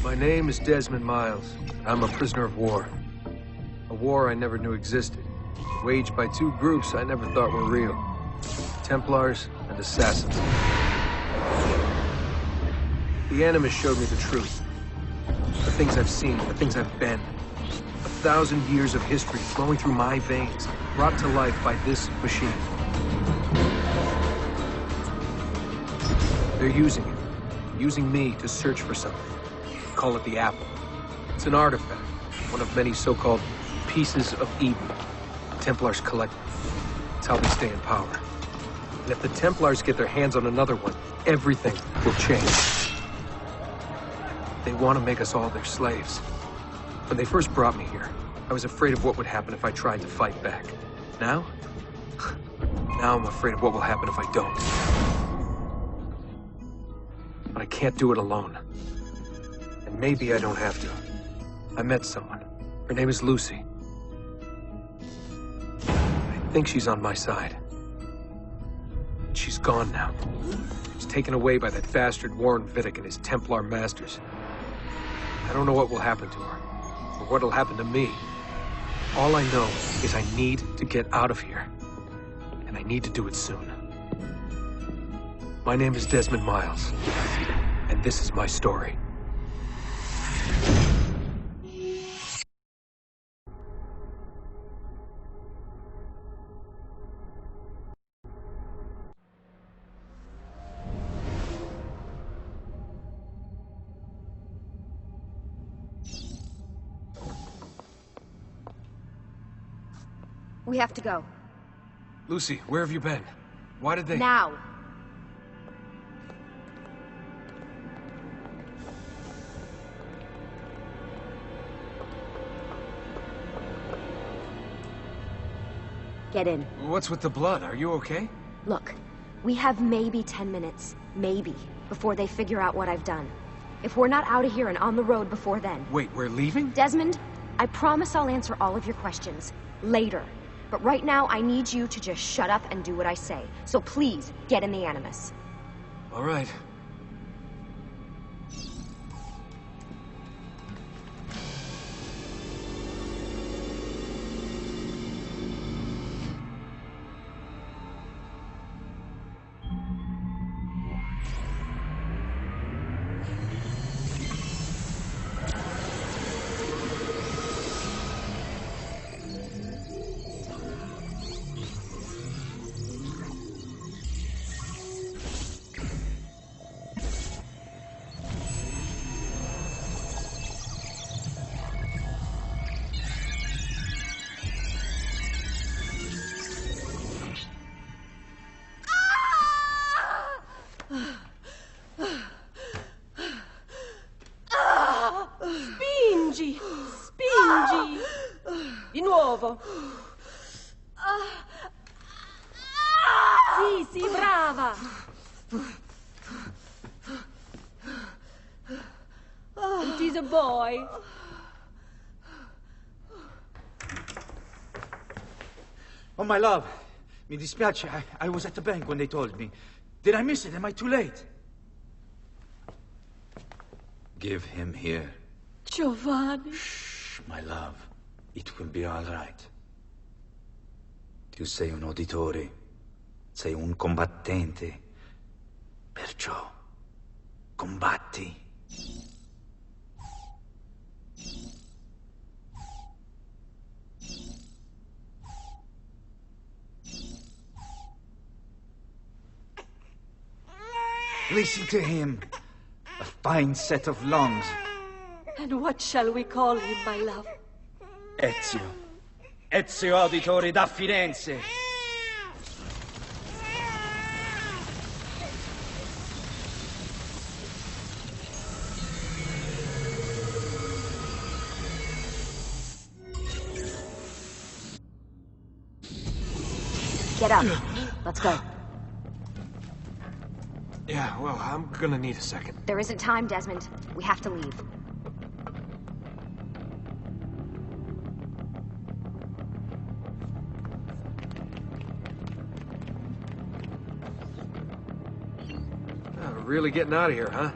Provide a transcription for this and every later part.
My name is Desmond Miles. I'm a prisoner of war. A war I never knew existed. Waged by two groups I never thought were real. Templars and Assassins. The Animus showed me the truth. The things I've seen, the things I've been. 1,000 years of history flowing through my veins, brought to life by this machine. They're using it. Using me to search for something. Call it the Apple. It's an artifact. One of many so-called pieces of Eden. Templars collect them. It's how they stay in power. And if the Templars get their hands on another one, everything will change. They want to make us all their slaves. When they first brought me here, I was afraid of what would happen if I tried to fight back. Now? Now I'm afraid of what will happen if I don't. But I can't do it alone. And maybe I don't have to. I met someone. Her name is Lucy. I think she's on my side. She's gone now. She's taken away by that bastard Warren Vidic and his Templar masters. I don't know what will happen to her, or what'll happen to me. All I know is I need to get out of here. And I need to do it soon. My name is Desmond Miles, and this is my story. We have to go. Lucy, where have you been? Why did they... Now! Get in. What's with the blood? Are you okay? Look, we have maybe 10 minutes, maybe, before they figure out what I've done. If we're not out of here and on the road before then... Wait, we're leaving? Desmond, I promise I'll answer all of your questions later. But right now, I need you to just shut up and do what I say. So please, get in the Animus. All right. Spingi! Spingi! Di nuovo! Sì, sì, brava! It is a boy. Oh, my love. Mi dispiace. I was at the bank when they told me. Did I miss it? Am I too late? Give him here. Giovanni. Shh, my love. It will be all right. Tu sei un uditore. Sei un combattente. Perciò, combatti. Listen to him. A fine set of lungs. And what shall we call him, my love? Ezio. Ezio Auditore da Firenze. Get up. Let's go. Yeah, well, I'm gonna need a second. There isn't time, Desmond. We have to leave. Really getting out of here, huh?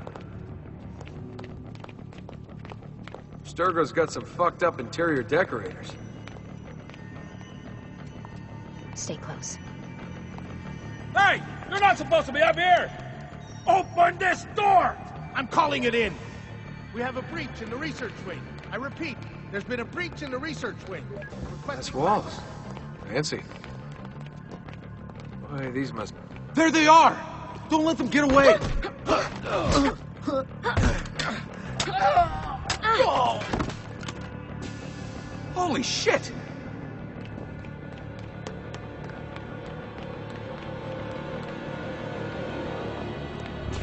Sturgo's got some fucked up interior decorators. Stay close. Hey! You're not supposed to be up here! Open this door! I'm calling it in! We have a breach in the research wing. I repeat, there's been a breach in the research wing. That's walls. Fancy. Boy, these must... There they are! Don't let them get away! Holy shit!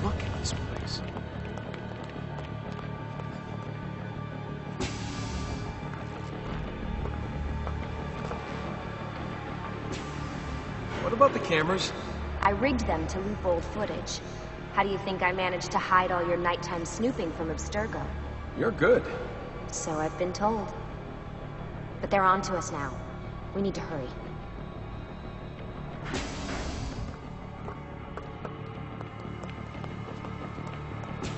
Look at this place. What about the cameras? I rigged them to loop old footage. How do you think I managed to hide all your nighttime snooping from Abstergo? You're good. So I've been told. But they're on to us now. We need to hurry.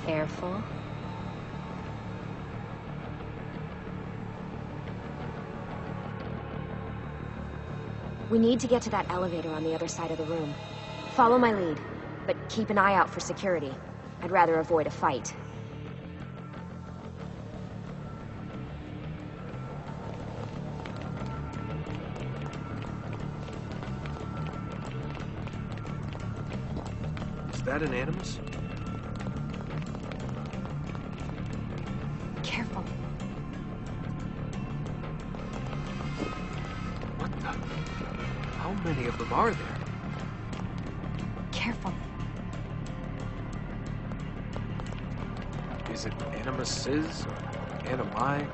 Careful. We need to get to that elevator on the other side of the room. Follow my lead, but keep an eye out for security. I'd rather avoid a fight. Is that an animus? Careful. What the? How many of them are there? Careful. Is it animuses or animi?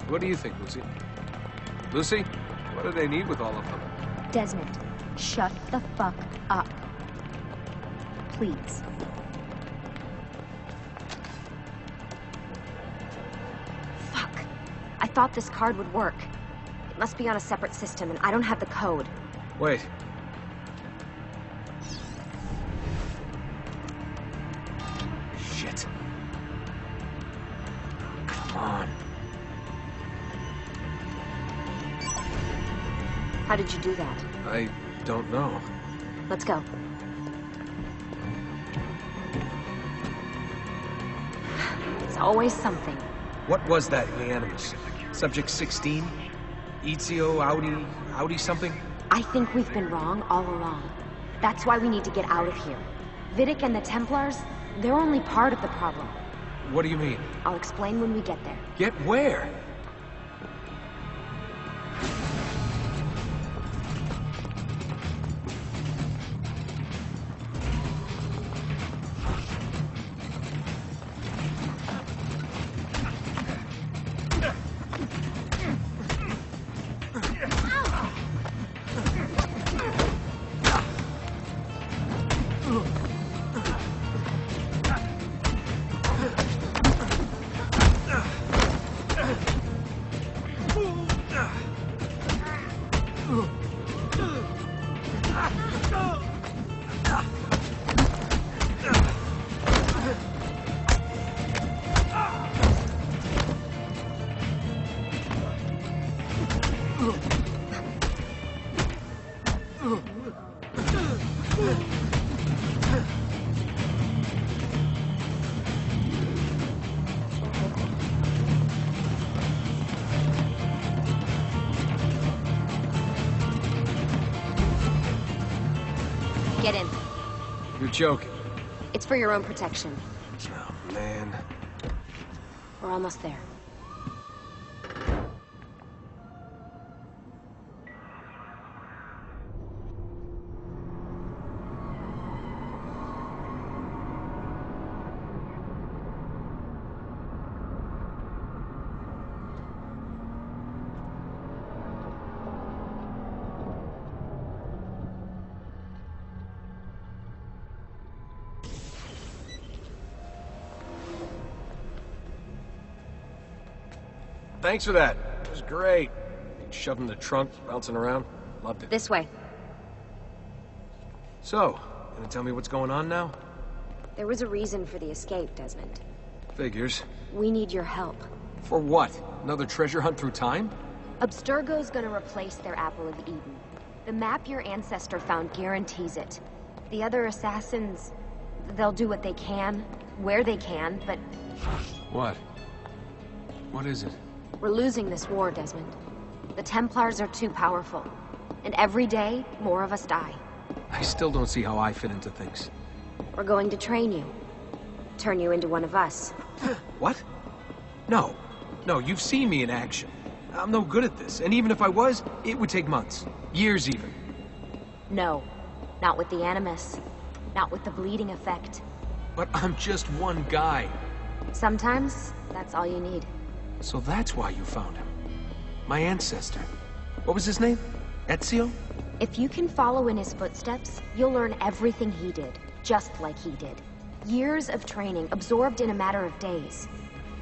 What do you think, Lucy? Lucy, what do they need with all of them? Desmond, shut the fuck up. Please. Fuck. I thought this card would work. It must be on a separate system, and I don't have the code. Wait. Shit. Come on. How did you do that? I don't know. Let's go. It's always something. What was that in the animus? Subject 16? Ezio, Audi something? I think we've been wrong all along. That's why we need to get out of here. Vidic and the Templars, they're only part of the problem. What do you mean? I'll explain when we get there. Get where? Get in. You're joking. It's for your own protection. Oh, man. We're almost there. Thanks for that. It was great. Shoved in the trunk, bouncing around. Loved it. This way. So, gonna tell me what's going on now? There was a reason for the escape, Desmond. Figures. We need your help. For what? Another treasure hunt through time? Abstergo's gonna replace their Apple of Eden. The map your ancestor found guarantees it. The other assassins, they'll do what they can, where they can, but What? What is it? we're losing this war, Desmond. The Templars are too powerful. And every day, more of us die. I still don't see how I fit into things. We're going to train you. Turn you into one of us. What? No. No, you've seen me in action. I'm no good at this, and even if I was, it would take months. Years even. No. Not with the Animus. Not with the bleeding effect. But I'm just one guy. Sometimes, that's all you need. So that's why you found him. My ancestor. What was his name? Ezio? If you can follow in his footsteps, you'll learn everything he did, just like he did. Years of training, absorbed in a matter of days.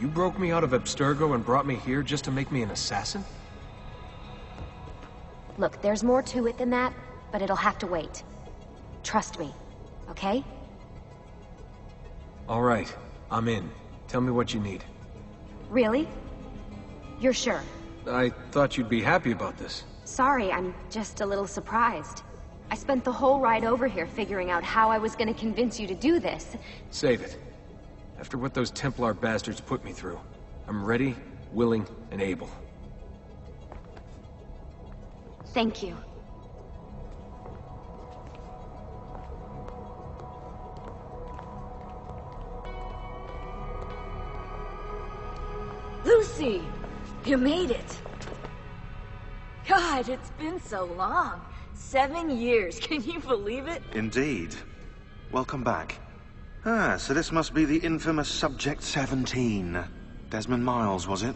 You broke me out of Abstergo and brought me here just to make me an assassin? Look, there's more to it than that, but it'll have to wait. Trust me, okay? All right, I'm in. Tell me what you need. Really? You're sure? I thought you'd be happy about this. Sorry, I'm just a little surprised. I spent the whole ride over here figuring out how I was gonna convince you to do this. Save it. After what those Templar bastards put me through, I'm ready, willing, and able. Thank you. Lucy! You made it! God, it's been so long. 7 years, can you believe it? Indeed. Welcome back. Ah, so this must be the infamous Subject 17. Desmond Miles, was it?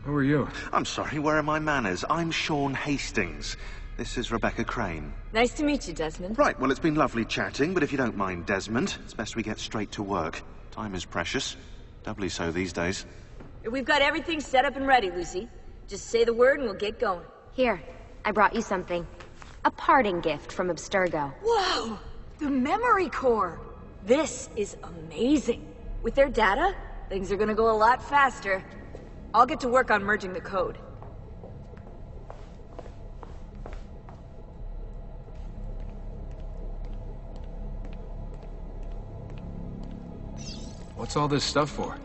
Who are you? I'm sorry, where are my manners? I'm Sean Hastings. This is Rebecca Crane. Nice to meet you, Desmond. Right, well, it's been lovely chatting, but if you don't mind, Desmond, it's best we get straight to work. Time is precious. Doubly so these days. We've got everything set up and ready, Lucy. Just say the word and we'll get going. Here, I brought you something. A parting gift from Abstergo. Whoa! The memory core! This is amazing. With their data, things are gonna go a lot faster. I'll get to work on merging the code. What's all this stuff for?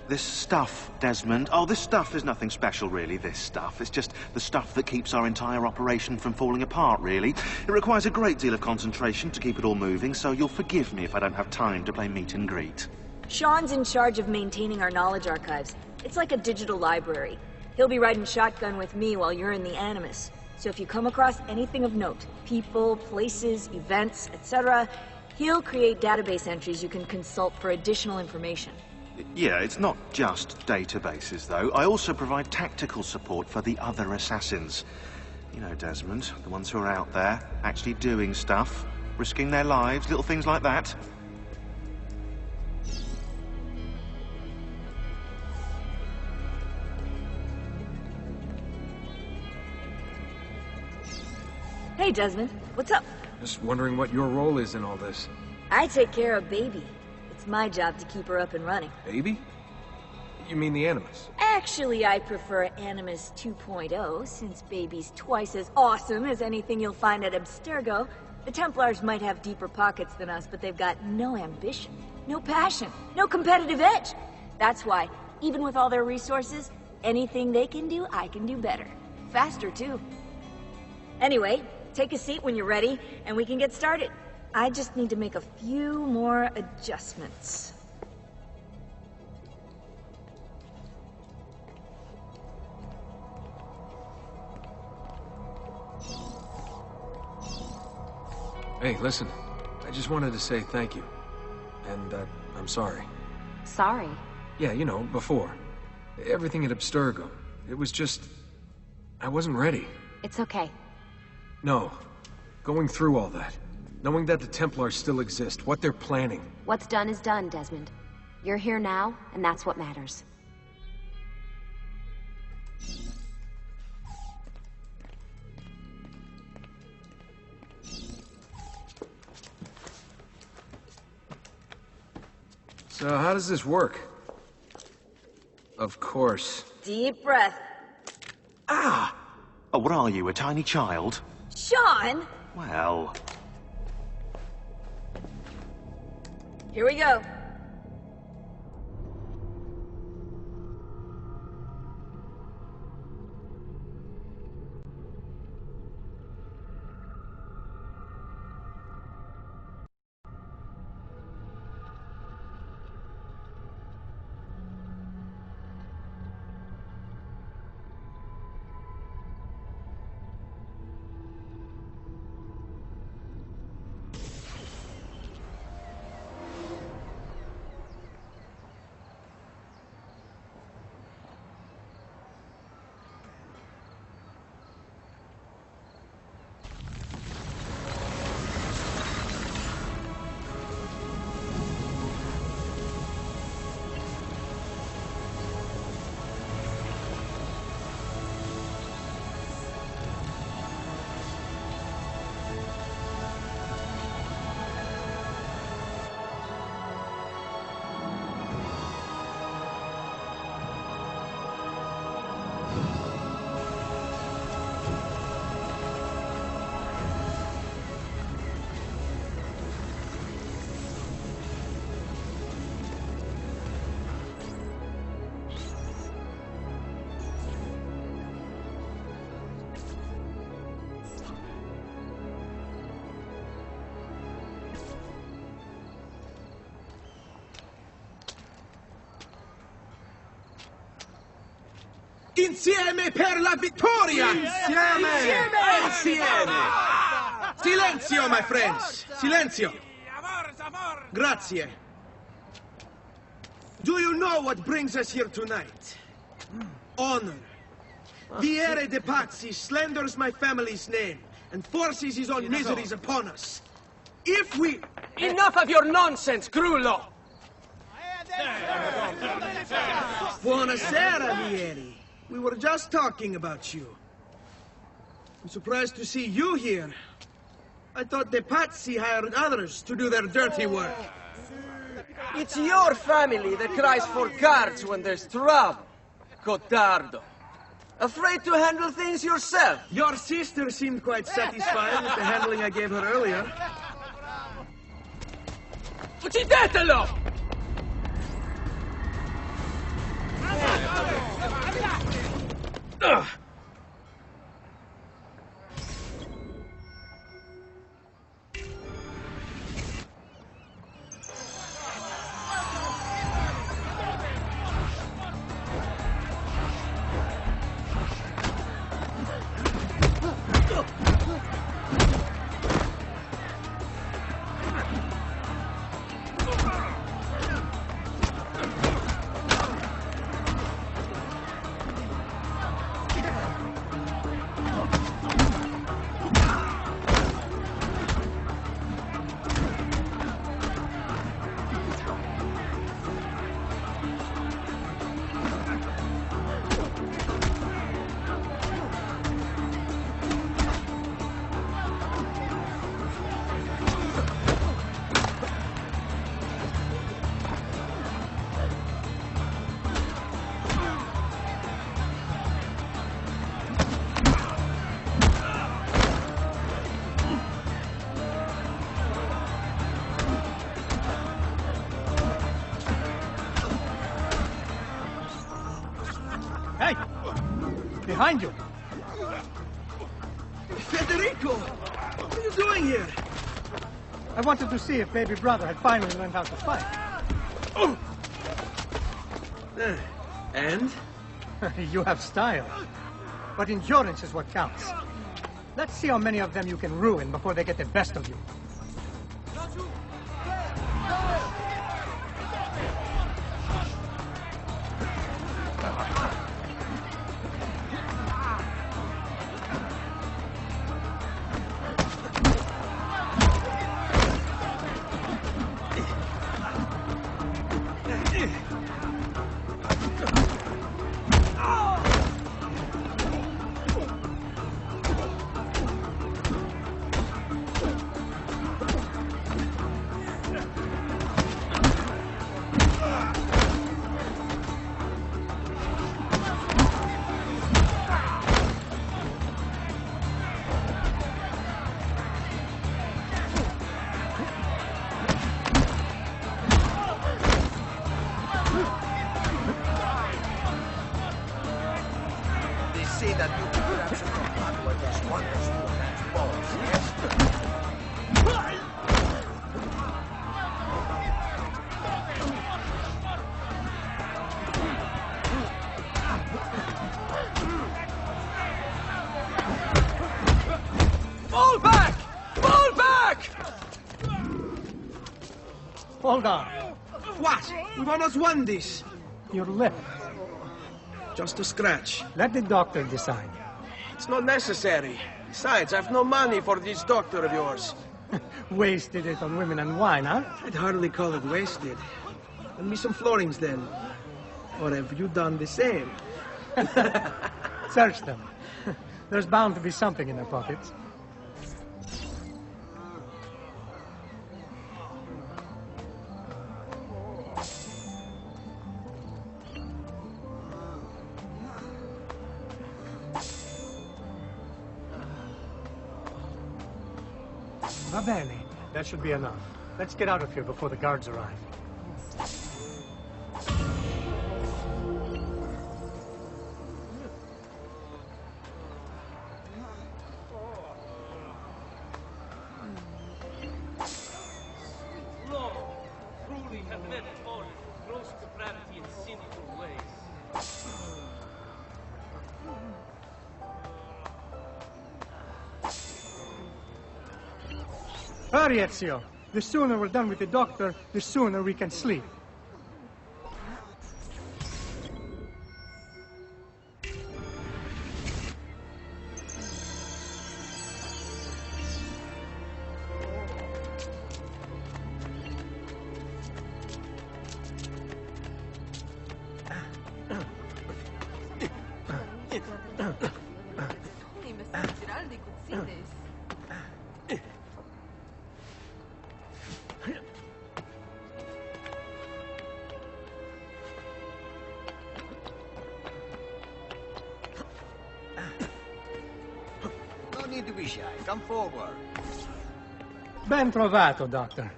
This stuff, Desmond. Oh, this stuff is nothing special, really, this stuff. It's just the stuff that keeps our entire operation from falling apart, really. It requires a great deal of concentration to keep it all moving, so you'll forgive me if I don't have time to play meet and greet. Sean's in charge of maintaining our knowledge archives. It's like a digital library. He'll be riding shotgun with me while you're in the Animus. So if you come across anything of note, people, places, events, etc., he'll create database entries you can consult for additional information. Yeah, it's not just databases, though. I also provide tactical support for the other assassins. You know, Desmond, the ones who are out there, actually doing stuff, risking their lives, little things like that. Hey, Desmond, what's up? Just wondering what your role is in all this. I take care of Baby. It's my job to keep her up and running. Baby? You mean the Animus? Actually, I prefer Animus 2.0, since Baby's twice as awesome as anything you'll find at Abstergo. The Templars might have deeper pockets than us, but they've got no ambition, no passion, no competitive edge. That's why, even with all their resources, anything they can do, I can do better. Faster, too. Anyway, take a seat when you're ready, and we can get started. I just need to make a few more adjustments. Hey, listen. I just wanted to say thank you. And, I'm sorry. Sorry. Yeah, you know, before. Everything at Abstergo. It was just... I wasn't ready. It's okay. No. Going through all that. Knowing that the Templars still exist, what they're planning. What's done is done, Desmond. You're here now, and that's what matters. So how does this work? Of course. Deep breath. Ah! Oh, what are you, a tiny child? Sean! Well... Here we go. Insieme per la vittoria! Insieme! Insieme! Silenzio, my friends! Silenzio! Grazie. Do you know what brings us here tonight? Honor. Viere de Pazzi slanders my family's name and forces his own miseries upon us. If we... Enough of your nonsense, Grullo! Buonasera, Vieri. We were just talking about you. I'm surprised to see you here. I thought the Pazzi hired others to do their dirty work. It's your family that cries for guards when there's trouble, Cotardo. Afraid to handle things yourself. Your sister seemed quite satisfied with the handling I gave her earlier. Uccidetelo! Ugh. Behind you! Federico! What are you doing here? I wanted to see if baby brother had finally learned how to fight. Oh. And? You have style. But endurance is what counts. Let's see how many of them you can ruin before they get the best of you. Hold on. What? We've almost won this. Your lip. Just a scratch. Let the doctor decide. It's not necessary. Besides, I've no money for this doctor of yours. Wasted it on women and wine, huh? I'd hardly call it wasted. Lend me some florins then. Or have you done the same? Search them. There's bound to be something in their pockets. Va bene. That should be enough. Let's get out of here before the guards arrive. Hurry, Ezio. The sooner we're done with the doctor, the sooner we can sleep. No need to be shy. Come forward. Ben trovato, Doctor.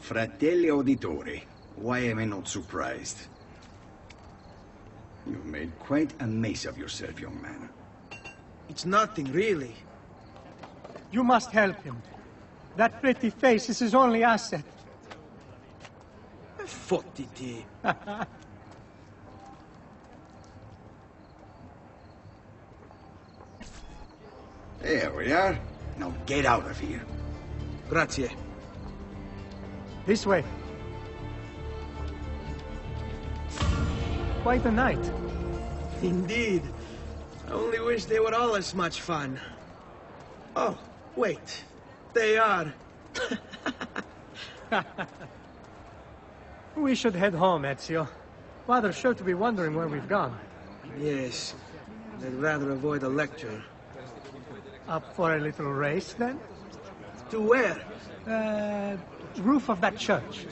Fratelli auditori. Why am I not surprised? You've made quite a mess of yourself, young man. It's nothing, really. You must help him. That pretty face is his only asset. Fottiti. There we are. Now get out of here. Grazie. This way. Quite a night. Indeed. I only wish they were all as much fun. Oh, wait. They are. We should head home, Ezio. Father's sure to be wondering where we've gone. Yes. I'd rather avoid a lecture. Up for a little race, then? To where? Roof of that church.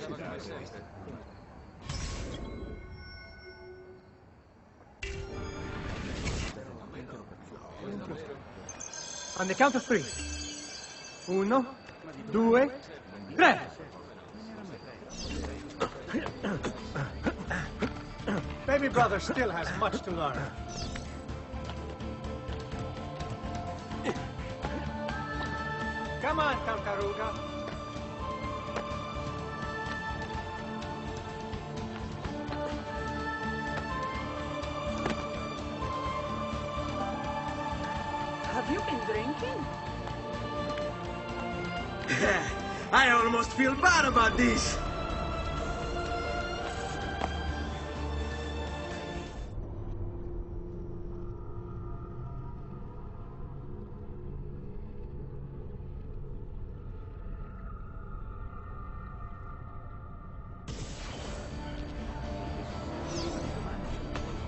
On the count of 3. 1, 2, 3. Baby brother still has much to learn. Come on, Cantaruga. Have you been drinking? I almost feel bad about this.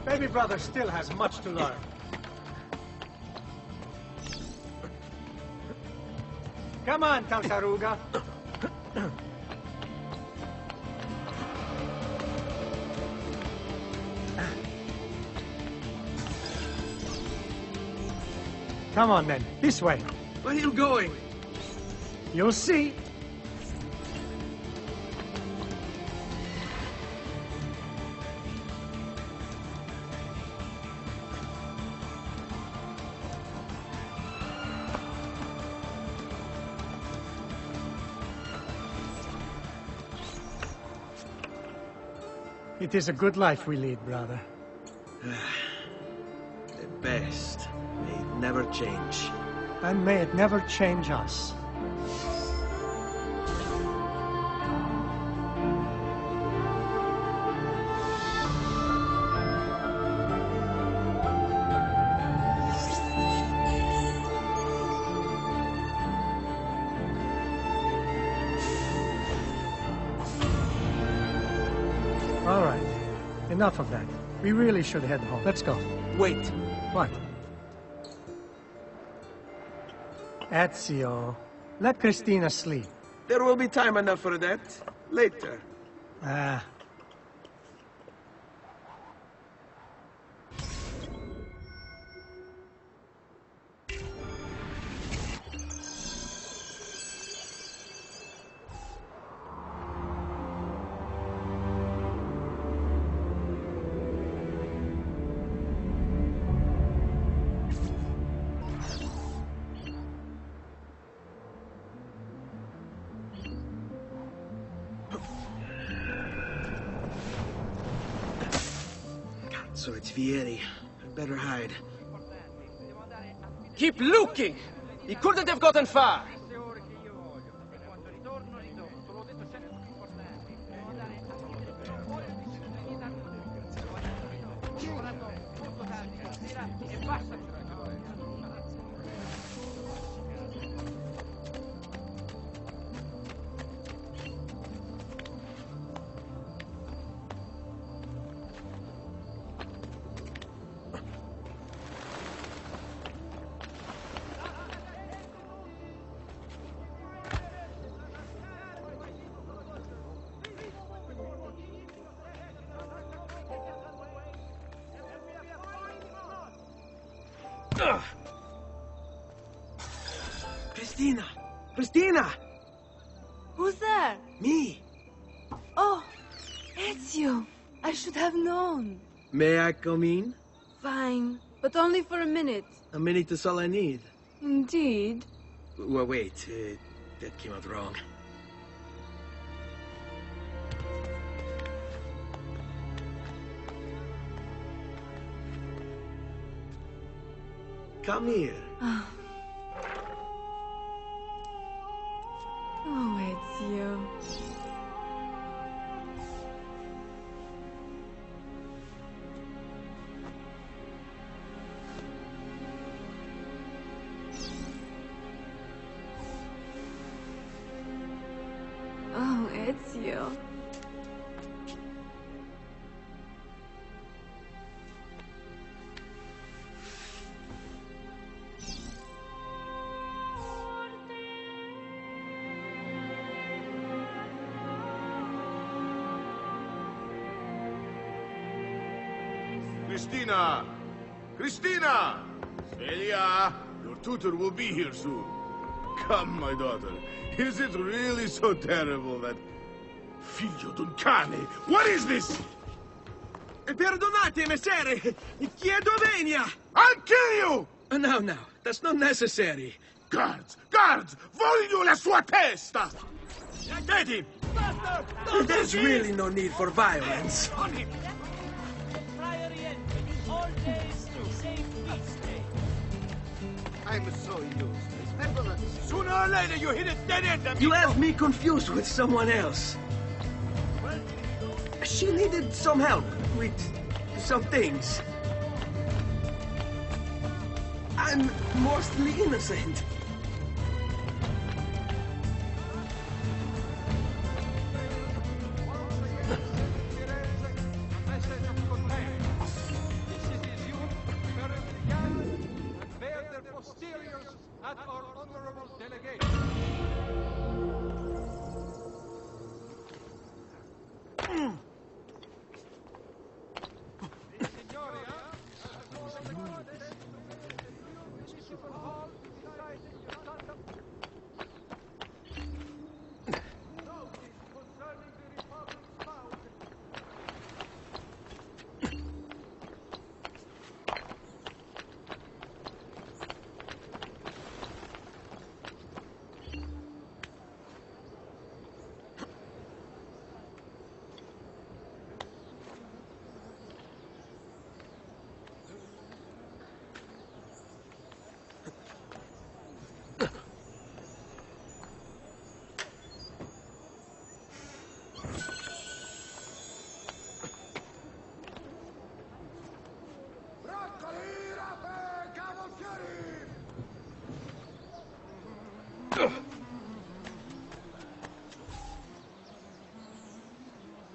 Baby brother still has much to learn. Come on, Cantaruga. Come on, then. This way. Where are you going? You'll see. It is a good life we lead, brother. The best. May it never change. And may it never change us. All right. Enough of that. We really should head home. Let's go. Wait. What? Ezio. Let Christina sleep. There will be time enough for that. Later. Ah. So it's Vieri. I'd better hide. Keep looking! He couldn't have gotten far! Christina! Christina! Who's there? Me! Oh, Ezio! I should have known. May I come in? Fine, but only for a minute. A minute is all I need. Indeed. Well, wait. That came out wrong. Come here. Oh, Ezio. Oh, Ezio. Christina! Christina! Celia, your tutor will be here soon. Come, my daughter. Is it really so terrible that... Figlio d'un cane! What is this? Perdonate, messere! Chiedo venia! I'll kill you! No, no, that's not necessary. Guards! Guards! Voglio la sua testa! Vedi! There's really no need for violence. I'm so used. Sooner or later you hit a dead end, amigo. You have me confused with someone else. She needed some help with some things. I'm mostly innocent.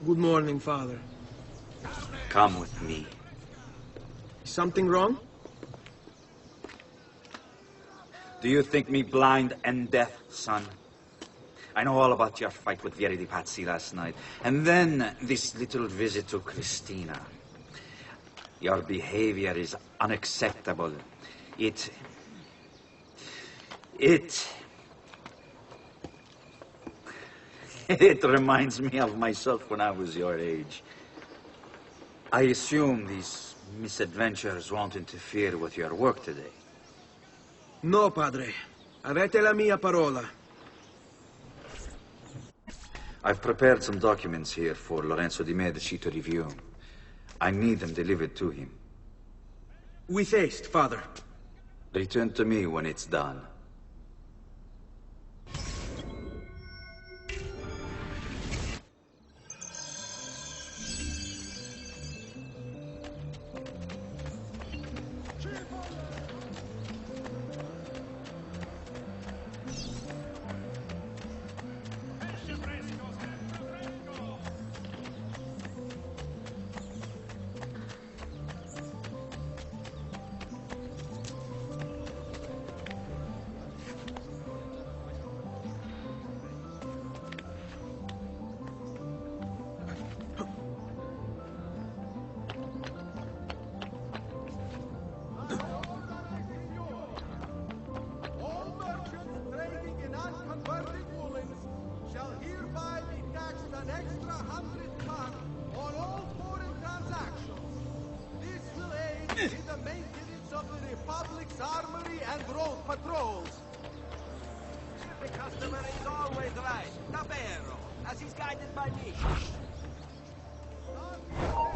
Good morning, Father. Come with me. Something wrong? Do you think me blind and deaf, son? I know all about your fight with Vieri di Pazzi last night. And then this little visit to Christina. Your behavior is unacceptable. It reminds me of myself when I was your age. I assume these misadventures won't interfere with your work today. No, padre. Avete la mia parola. I've prepared some documents here for Lorenzo di Medici to review. I need them delivered to him. With haste, father. Return to me when it's done.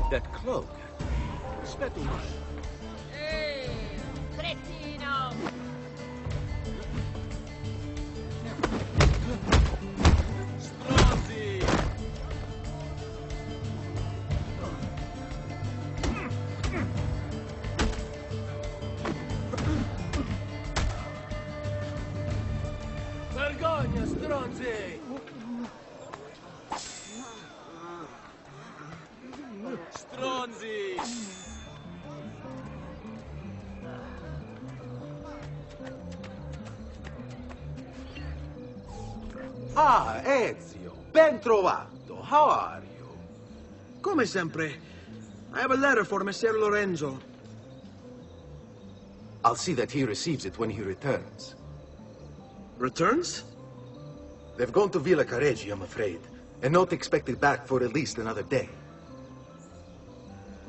That cloak. Aspetta un attimo. Cretino! Stronzi! Vergogna, stronzi! Stronzi! Ah, Ezio, ben trovato. How are you? Come sempre. I have a letter for Messer Lorenzo. I'll see that he receives it when he returns. Returns? They've gone to Villa Careggi, I'm afraid, and not expected back for at least another day.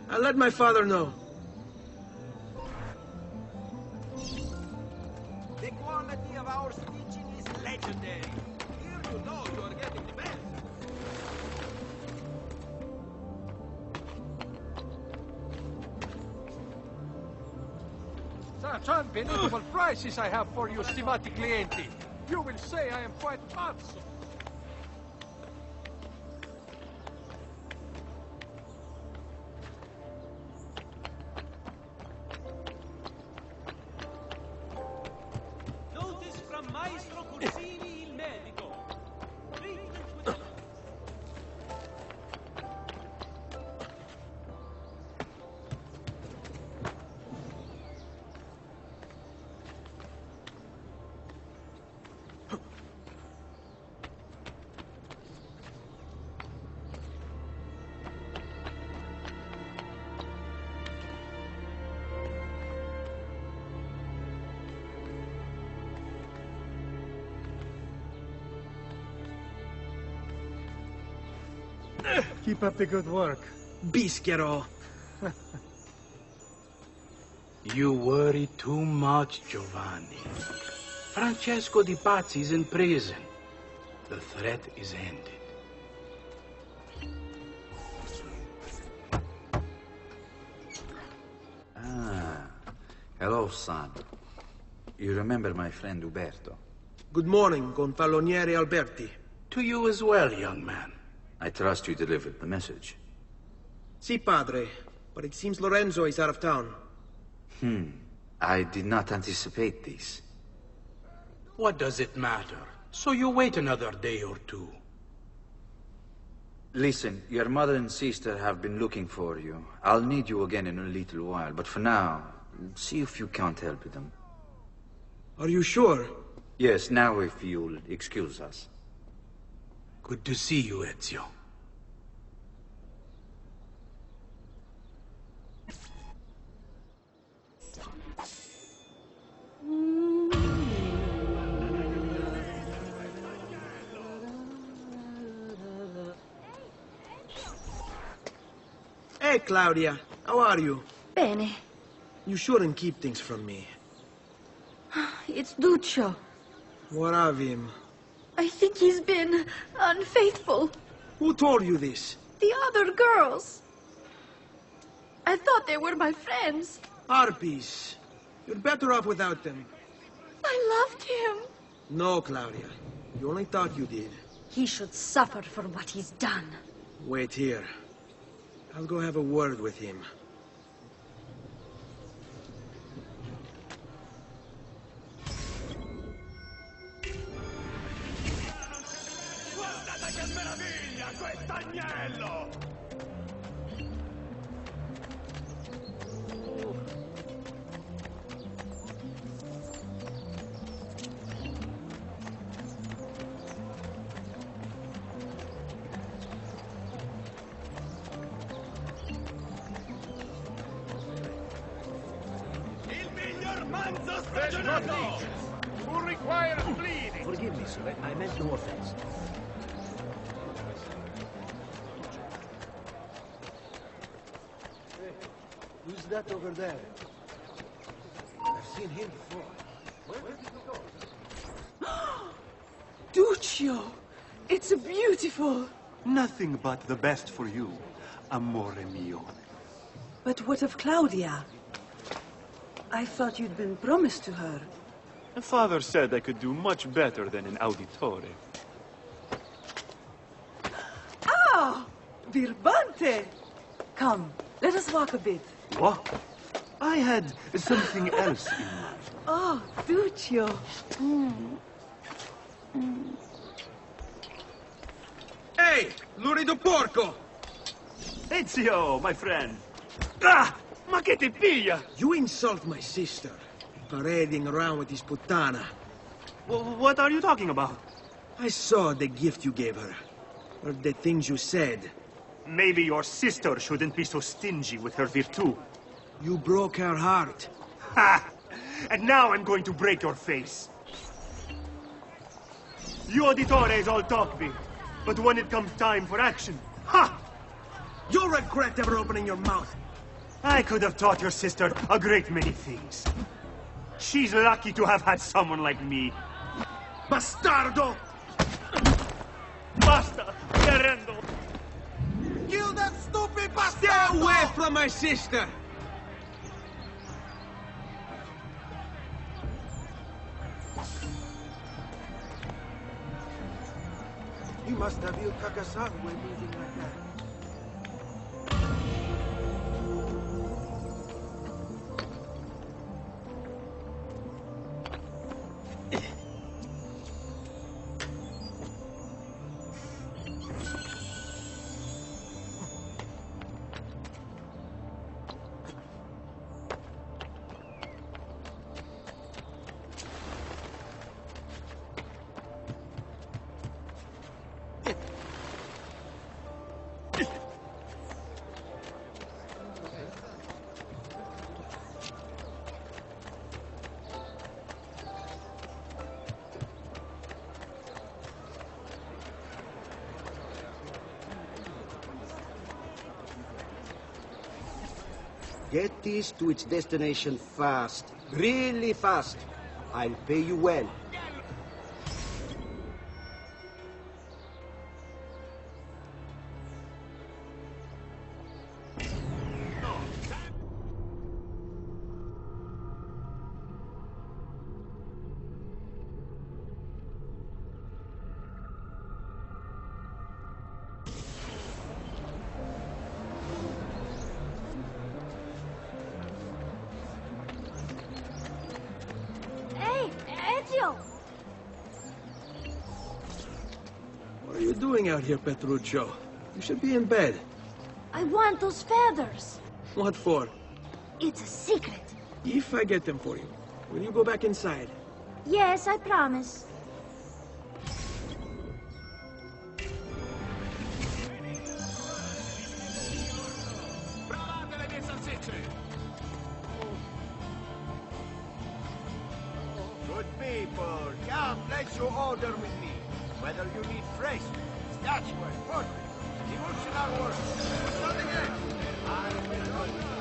I'll let my father know. The quality of our stitching is legendary. Here you know you are getting the best. Such unbelievable prices I have for you, stimati clienti. You will say I am quite pazzo. Notice from Maestro Corsini il medico. Treatment with Keep up the good work. Bischero. You worry too much, Giovanni. Francesco Di Pazzi's in prison. The threat is ended. Ah, hello, son. You remember my friend Uberto? Good morning, Gonfaloniere Alberti. To you as well, young man. I trust you delivered the message. Si, padre. But it seems Lorenzo is out of town. I did not anticipate this. What does it matter? So you wait another day or two. Listen, your mother and sister have been looking for you. I'll need you again in a little while, but for now, see if you can't help them. Are you sure? Yes, now if you'll excuse us. Good to see you, Ezio. Hey, Claudia. How are you? Bene. You shouldn't keep things from me. It's Duccio. What of him? I think he's been unfaithful. Who told you this? The other girls. I thought they were my friends. Harpies. You're better off without them. I loved him. No, Claudia. You only thought you did. He should suffer for what he's done. Wait here. I'll go have a word with him. Guardate che meraviglia, quest'agnello! Manzo stagionato! Who requires bleeding? Forgive me, sir. I meant no offense. Who's that over there? I've seen him before. Where did he go? Duccio! It's beautiful. Nothing but the best for you, amore mio. But what of Claudia? I thought you'd been promised to her. Father said I could do much better than an auditore. Ah! Birbante! Come, let us walk a bit. What? I had something else in mind. Oh, Duccio. Hey, lurido porco! Ezio, my friend. Ah! Ma che ti piglia? You insult my sister, parading around with this puttana. What are you talking about? I saw the gift you gave her, or the things you said. Maybe your sister shouldn't be so stingy with her virtù. You broke her heart. Ha! And now I'm going to break your face. You auditores all talk big, but when it comes time for action, ha! You'll regret ever opening your mouth. I could have taught your sister a great many things. She's lucky to have had someone like me. Bastardo! Basta! Mi arrendo! Kill that stupid bastard! Stay away from my sister! You must have Il Cacasar when moving like that. Get this to its destination fast. Really fast. I'll pay you well. What are you doing out here, Petruccio? You should be in bed. I want those feathers. What for? It's a secret. If I get them for you, will you go back inside? Yes, I promise. Good people, come, place your order with me. Whether you need fresh, statuary, portrait, devotional work, something else, I will do it.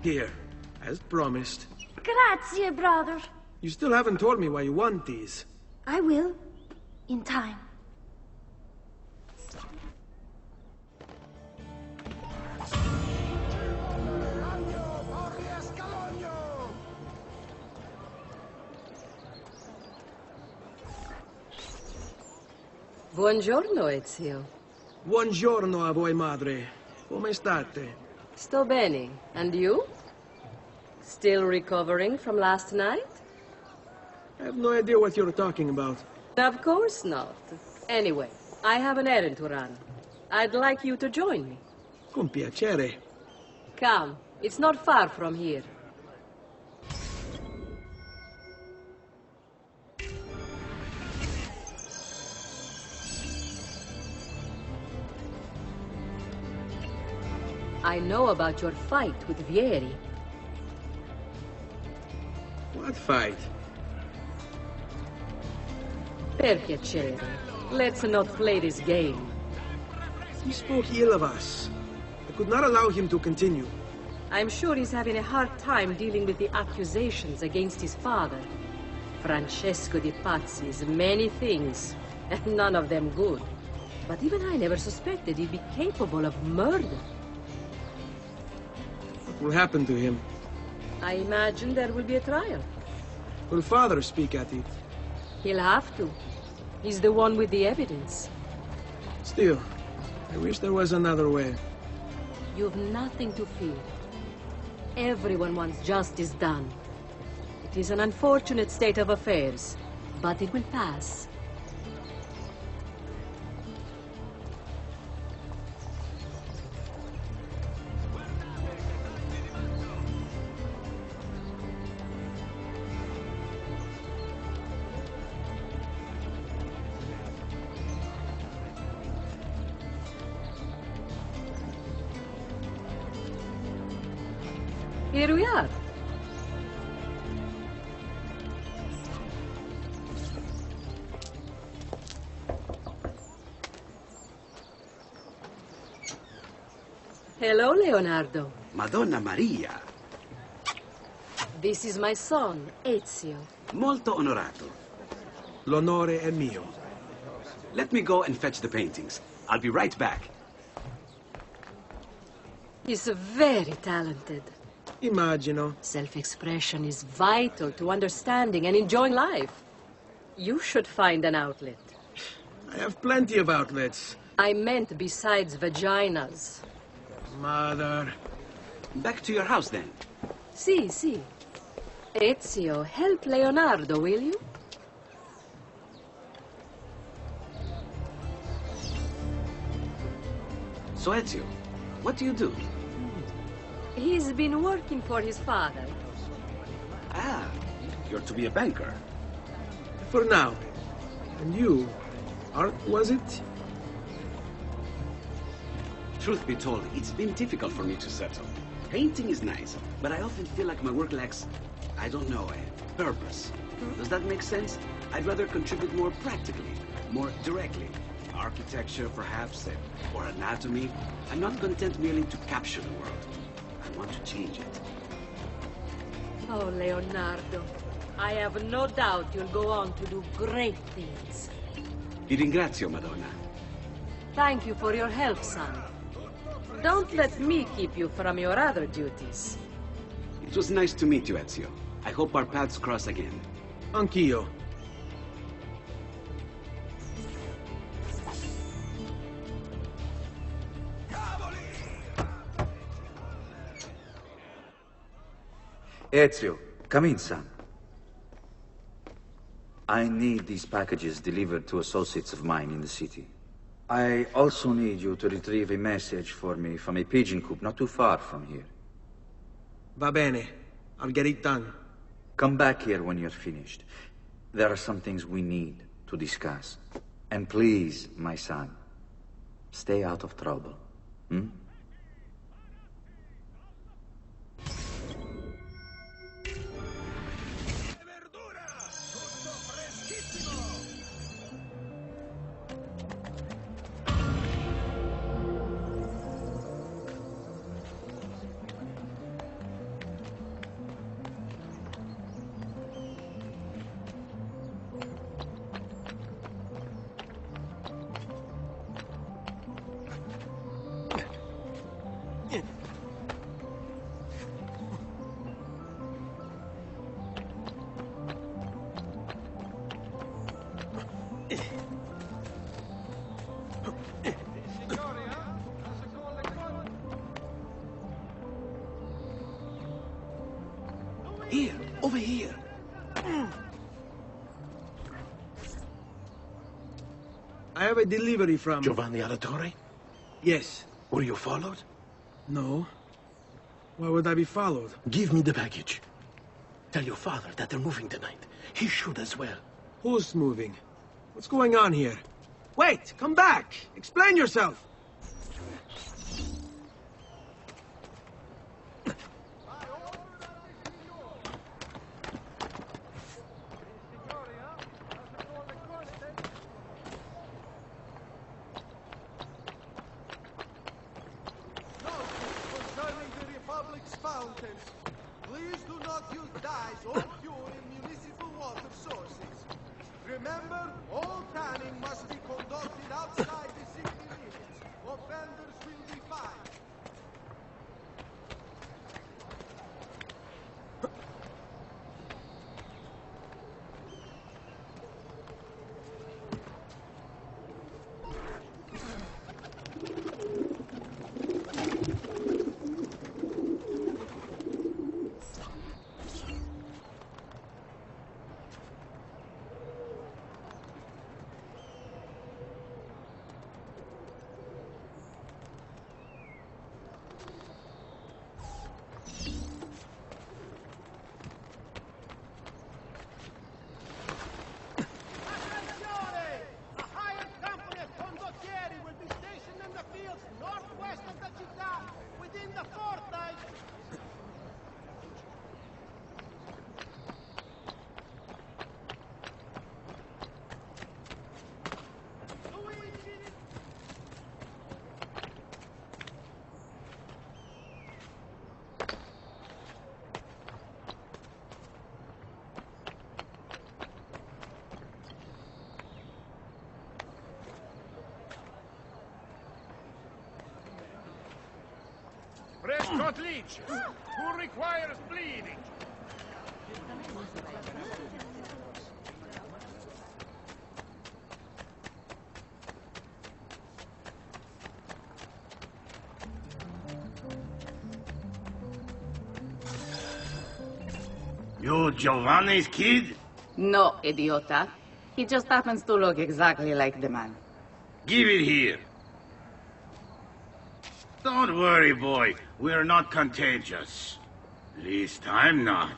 Here, as promised. Grazie, brother. You still haven't told me why you want these. I will. In time. Buongiorno, Ezio. Buongiorno a voi, madre. Come state? Sto bene. And you? Still recovering from last night? I have no idea what you're talking about. Of course not. Anyway, I have an errand to run. I'd like you to join me. Con piacere. Come. It's not far from here. I know about your fight with Vieri. What fight? Per piacere. Let's not play this game. He spoke ill of us. I could not allow him to continue. I'm sure he's having a hard time dealing with the accusations against his father. Francesco di Pazzi's many things, and none of them good. But even I never suspected he'd be capable of murder. What will happen to him? I imagine there will be a trial. Will father speak at it? He'll have to. He's the one with the evidence. Still, I wish there was another way. You've nothing to fear. Everyone wants justice done. It is an unfortunate state of affairs, but it will pass. Here we are. Hello, Leonardo. Madonna Maria. This is my son, Ezio. Molto onorato. L'onore è mio. Let me go and fetch the paintings. I'll be right back. He's very talented. Immagino. Self-expression is vital to understanding and enjoying life. You should find an outlet. I have plenty of outlets. I meant besides vaginas. Mother. Back to your house, then. Si. Ezio, help Leonardo, will you? So, Ezio, what do you do? He's been working for his father. Ah, you're to be a banker. For now. And you? Art, was it? Truth be told, it's been difficult for me to settle. Painting is nice, but I often feel like my work lacks, I don't know, a purpose. Does that make sense? I'd rather contribute more practically, more directly. Architecture, perhaps, or anatomy. I'm not content merely to capture the world. I want to change it. Oh, Leonardo, I have no doubt you'll go on to do great things. Vi ringrazio, Madonna. Thank you for your help, son. Don't let me keep you from your other duties. It was nice to meet you, Ezio. I hope our paths cross again. Anch'io. Ezio, come in, son. I need these packages delivered to associates of mine in the city. I also need you to retrieve a message for me from a pigeon coop not too far from here. Va bene. I'll get it done. Come back here when you're finished. There are some things we need to discuss. And please, my son, stay out of trouble. Hmm? Here, over here. I have a delivery from... Giovanni Auditore? Yes. Were you followed? No. Why would I be followed? Give me the package. Tell your father that they're moving tonight. He should as well. Who's moving? What's going on here? Wait! Come back! Explain yourself! Please do not use dyes or fuel in municipal water sources. Remember, all canning must be conducted outside the city limits. Offenders will be fined. got leeches. Who requires bleeding? You Giovanni's kid? No, idiota. He just happens to look exactly like the man. Give it here. Don't worry, boy. We're not contagious. Least I'm not.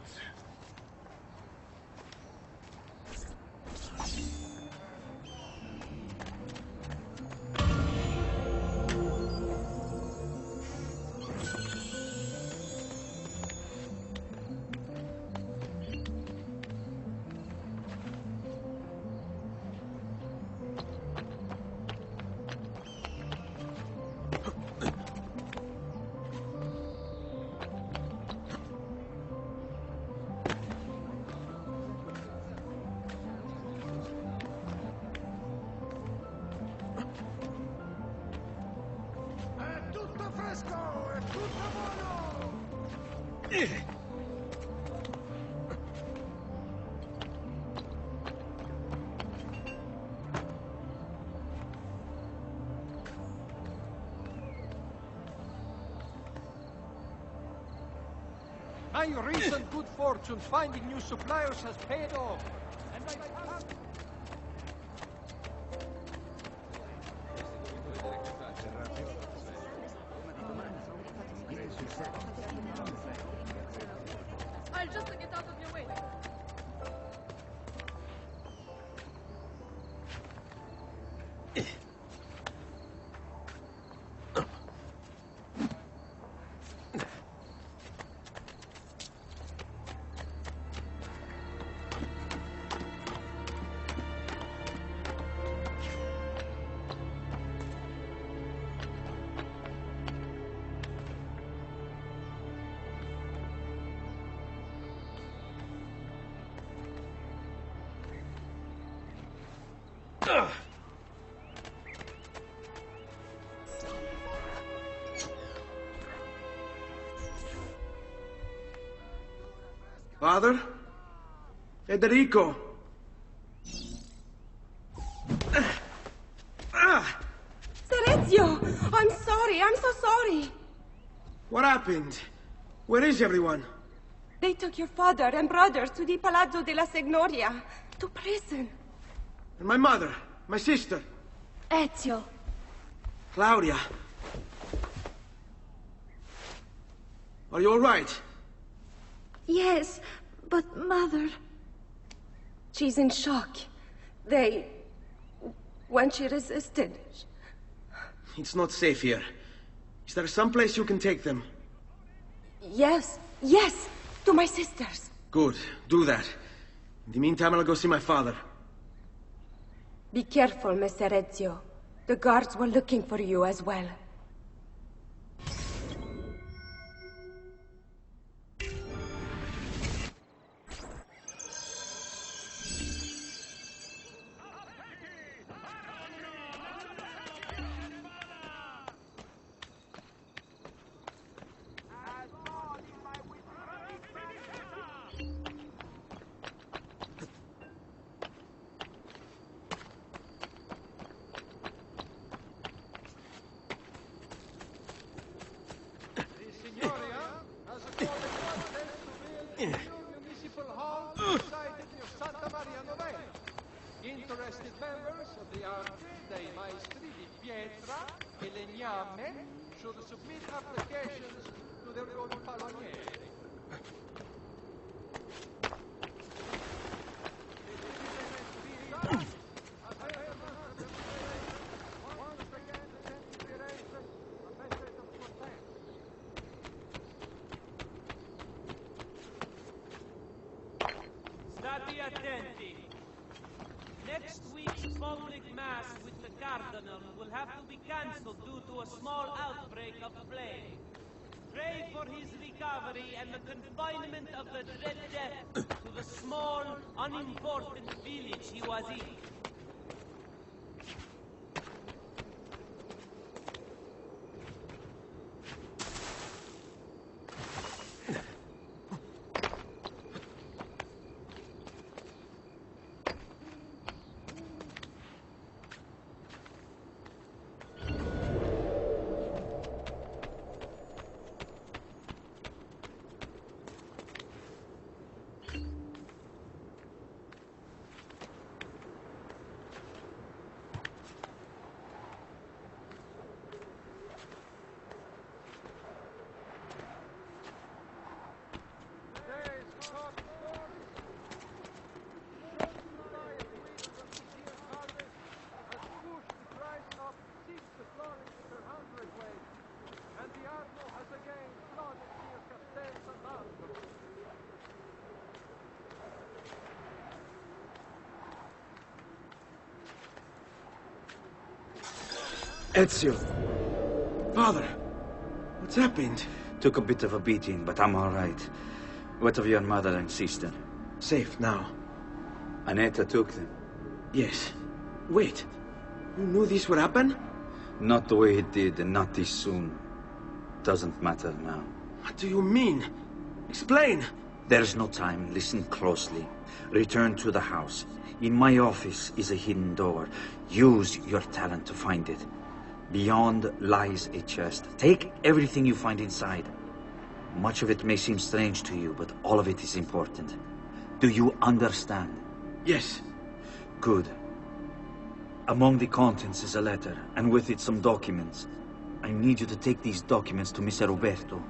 My recent good fortune finding new suppliers has paid off. And I'll just get out of your way. Father? Federico! Serezio! I'm sorry, I'm so sorry! What happened? Where is everyone? They took your father and brothers to the Palazzo della Signoria, to prison. And my mother? My sister? Ezio. Claudia? Are you all right? Yes, but Mother... She's in shock. When she resisted... It's not safe here. Is there some place you can take them? Yes, to my sisters. Good, do that. In the meantime, I'll go see my father. Be careful, Messer Ezio. The guards were looking for you as well. Interested members of the Arte dei Maestri di Pietra e Legname should submit applications to the Gonfaloniere. State attenti. Next week's public mass with the Cardinal will have to be cancelled due to a small outbreak of plague. Pray for his recovery and the confinement of the Dread Death to the small, unimportant village he was in. Ezio. Father, what's happened? Took a bit of a beating, but I'm all right. What of your mother and sister? Safe now. Annetta took them. Yes. Wait. You knew this would happen? Not the way it did, and not this soon. Doesn't matter now. What do you mean? Explain. There's no time. Listen closely. Return to the house. In my office is a hidden door. Use your talent to find it. Beyond lies a chest. Take everything you find inside. Much of it may seem strange to you, but all of it is important. Do you understand? Yes. Good. Among the contents is a letter, and with it some documents. I need you to take these documents to Mr. Roberto.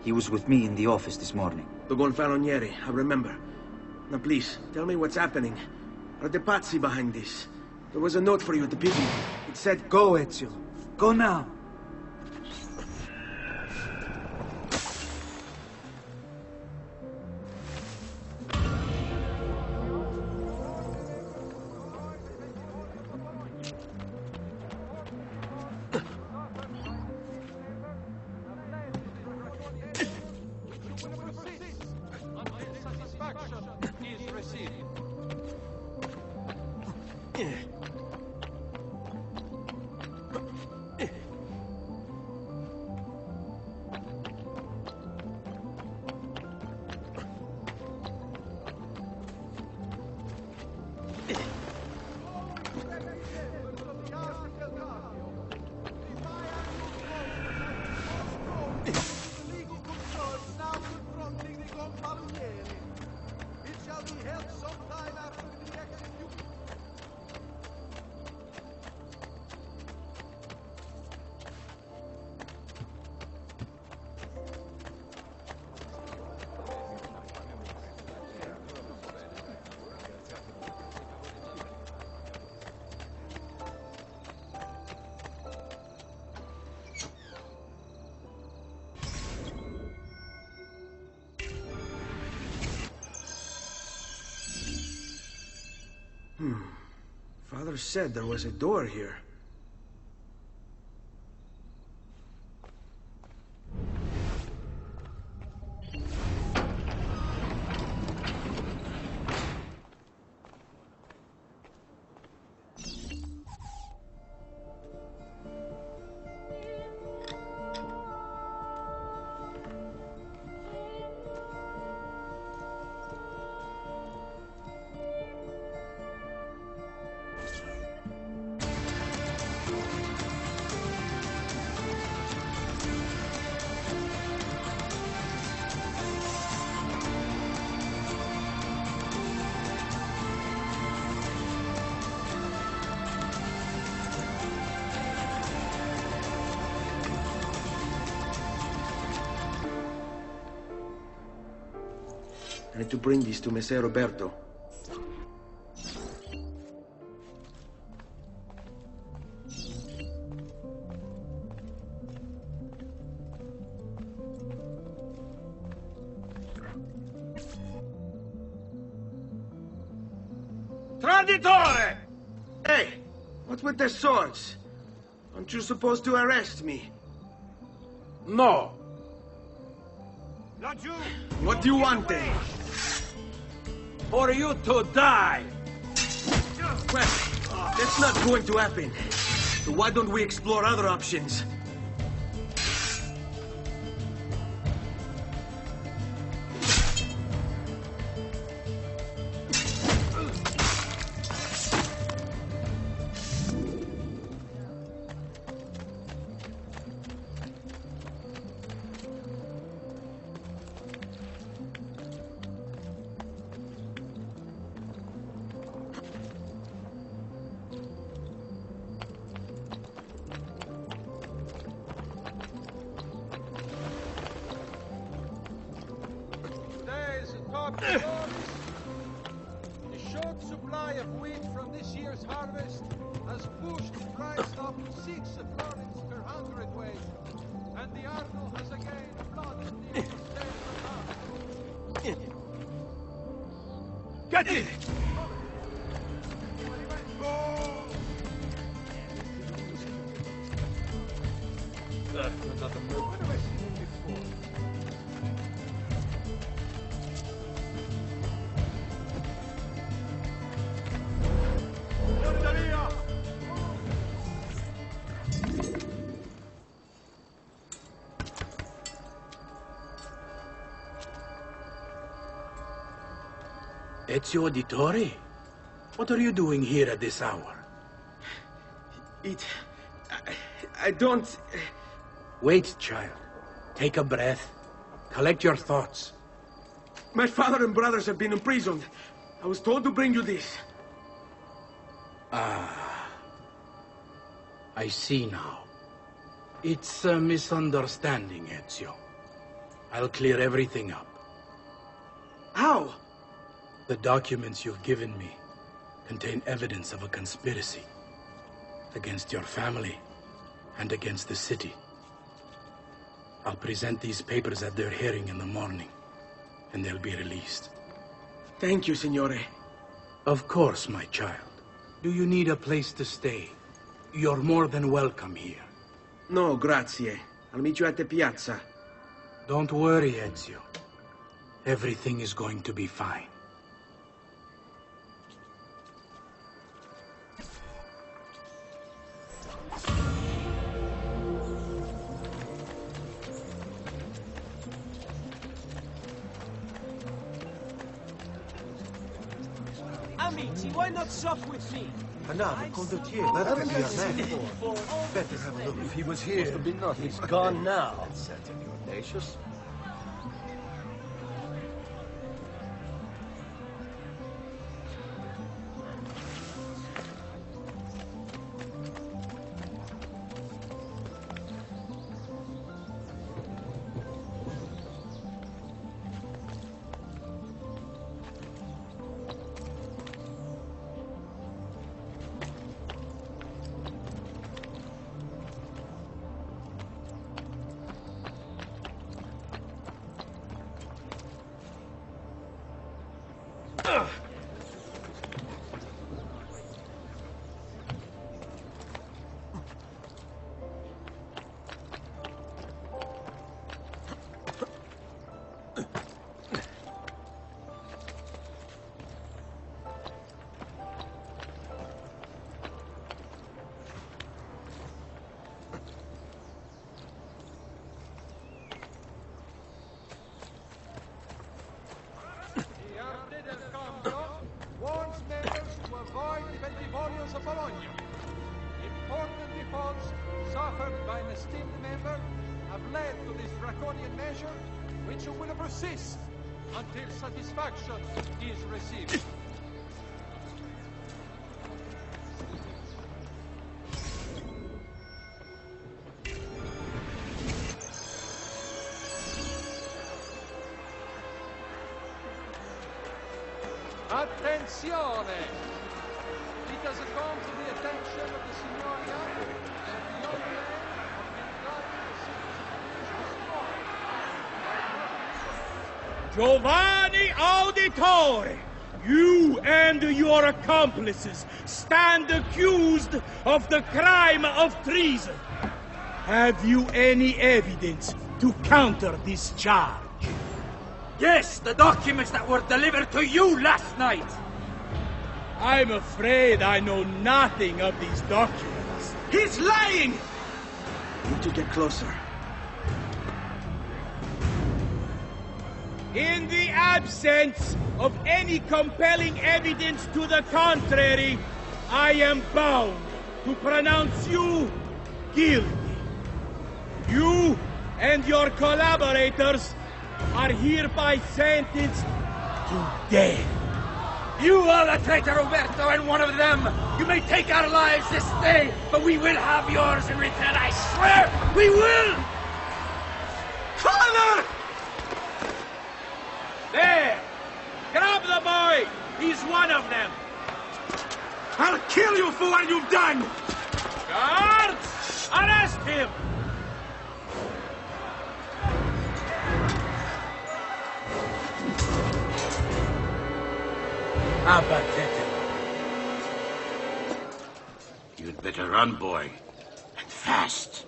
He was with me in the office this morning. The Gonfalonieri, I remember. Now please, tell me what's happening. Are the Pazzi behind this? There was a note for you at the picnic. It said, "Go, Ezio. Go now." Father said there was a door here. I need to bring these to Messer Roberto. Traditore! Hey, what's with the swords? Aren't you supposed to arrest me? No. What do you want then? For you to die! Well, that's not going to happen. So why don't we explore other options? The short supply of wheat from this year's harvest has pushed the price up 6 florins per hundredweight, and the Arno has again flooded the state of Get it! another move. Where have I seen him before? Ezio Auditore? What are you doing here at this hour? I don't... Wait, child. Take a breath. Collect your thoughts. My father and brothers have been imprisoned. I was told to bring you this. Ah. I see now. It's a misunderstanding, Ezio. I'll clear everything up. How? The documents you've given me contain evidence of a conspiracy against your family and against the city. I'll present these papers at their hearing in the morning, and they'll be released. Thank you, Signore. Of course, my child. Do you need a place to stay? You're more than welcome here. No, grazie. I'll meet you at the piazza. Don't worry, Ezio. Everything is going to be fine. Amici, why not sup with me? Another condottiere, that could be our man. Better have a look. If he was here, he's gone now. Certainly audacious. Important defaults suffered by an esteemed member have led to this draconian measure, which will persist until satisfaction is received. Attenzione! It has come to the attention of the Signoria that the young man has been guarding the city's Giovanni Auditore, you and your accomplices stand accused of the crime of treason. Have you any evidence to counter this charge? Yes, the documents that were delivered to you last night. I'm afraid I know nothing of these documents. He's lying! Need to get closer. In the absence of any compelling evidence to the contrary, I am bound to pronounce you guilty. You and your collaborators are hereby sentenced to death. You are the traitor, Roberto, and one of them. You may take our lives this day, but we will have yours in return, I swear! We will! Father! There! Grab the boy! He's one of them! I'll kill you for what you've done! Guards! Arrest him! Abatete. You'd better run, boy. And fast.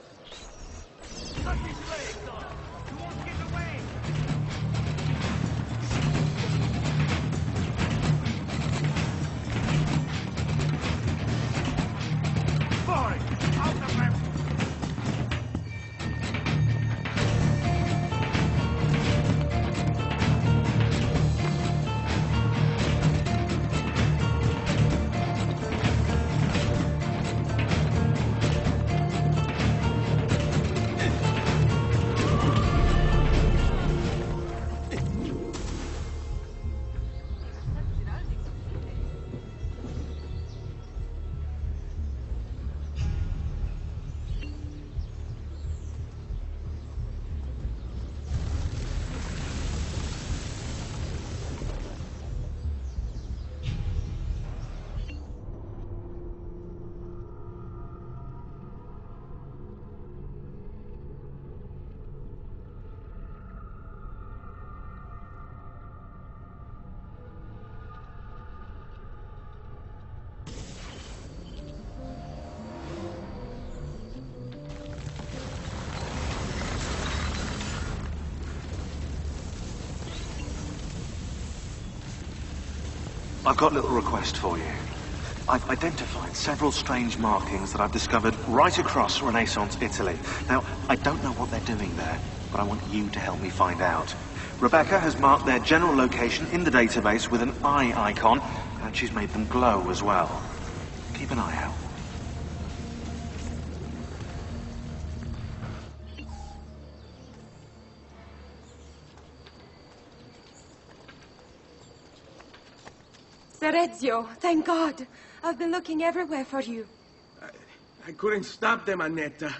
I've got a little request for you. I've identified several strange markings that I've discovered right across Renaissance Italy. Now, I don't know what they're doing there, but I want you to help me find out. Rebecca has marked their general location in the database with an eye icon, and she's made them glow as well. Keep an eye out. Serezio, thank God. I've been looking everywhere for you. I couldn't stop them, Annetta.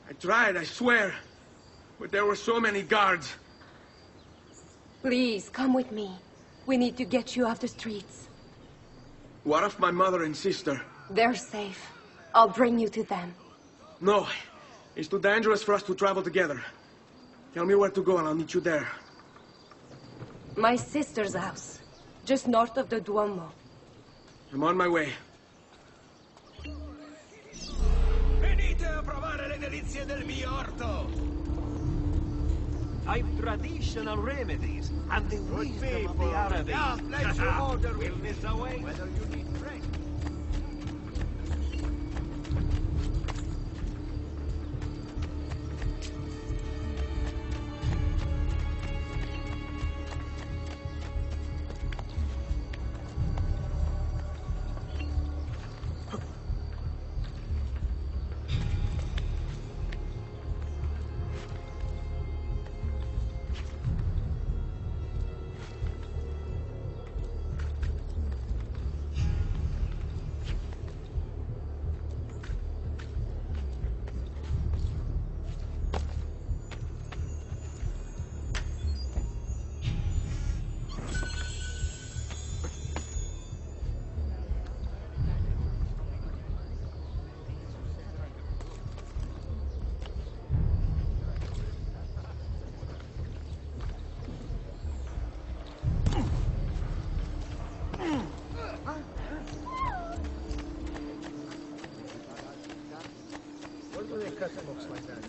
I tried, I swear. But there were so many guards. Please, come with me. We need to get you off the streets. What of my mother and sister? They're safe. I'll bring you to them. No. It's too dangerous for us to travel together. Tell me where to go and I'll meet you there. My sister's house. Just north of the Duomo. I'm on my way. Venite a provare le delizie del mio orto! I've traditional remedies and the wisdom of the Arabics. Can't let you order Will with this me, away? whether you need drink. Looks like that.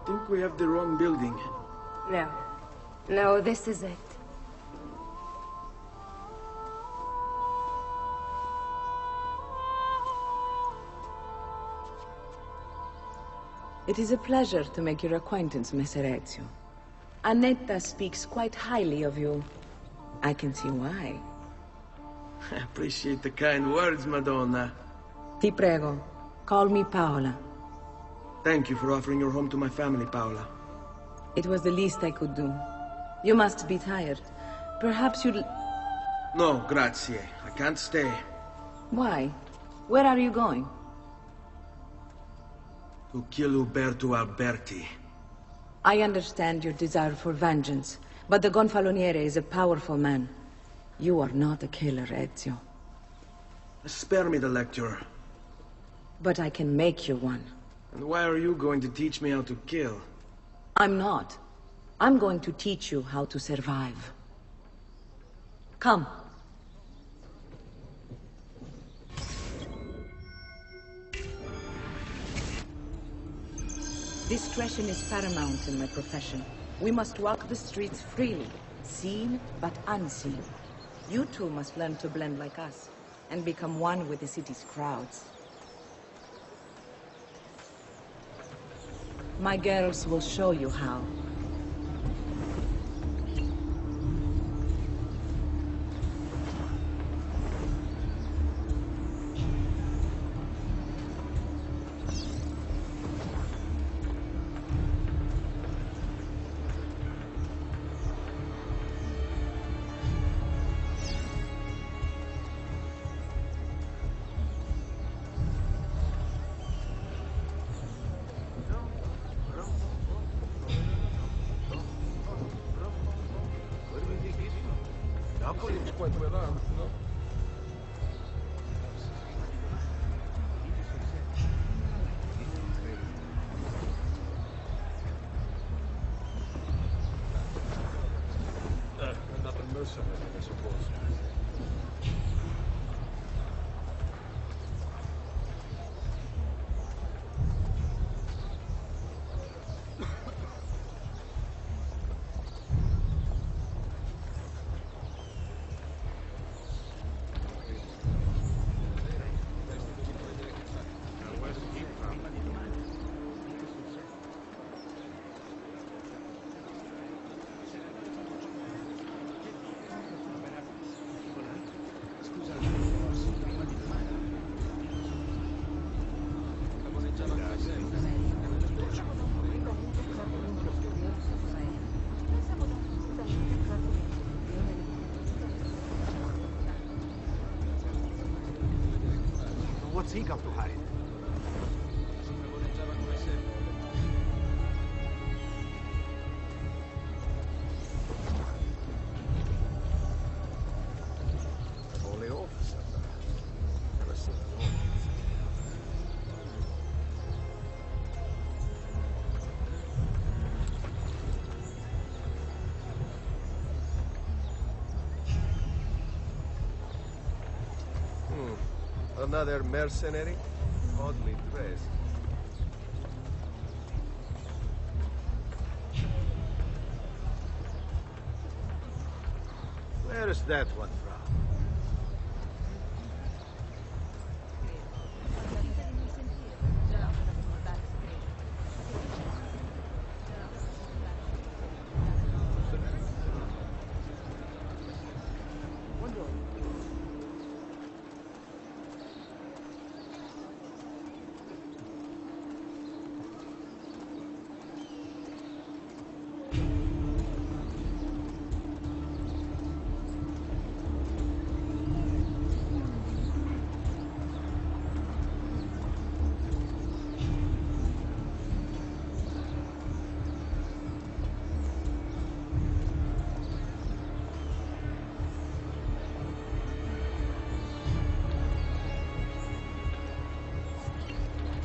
think we have the wrong building. No. No, this is it. It is a pleasure to make your acquaintance, Messer Ezio. Annetta speaks quite highly of you. I can see why. I appreciate the kind words, Madonna. Ti prego, call me Paola. Thank you for offering your home to my family, Paola. It was the least I could do. You must be tired. Perhaps you'd... No, grazie. I can't stay. Why? Where are you going? To kill Uberto Alberti. I understand your desire for vengeance, but the Gonfaloniere is a powerful man. You are not a killer, Ezio. Spare me the lecture. But I can make you one. And why are you going to teach me how to kill? I'm not. I'm going to teach you how to survive. Come. Discretion is paramount in my profession. We must walk the streets freely, seen but unseen. You too must learn to blend like us, and become one with the city's crowds. My girls will show you how. What's he got to hide? Holy officer. Never seen one. Another mercenary? Oddly dressed. Where is that one from?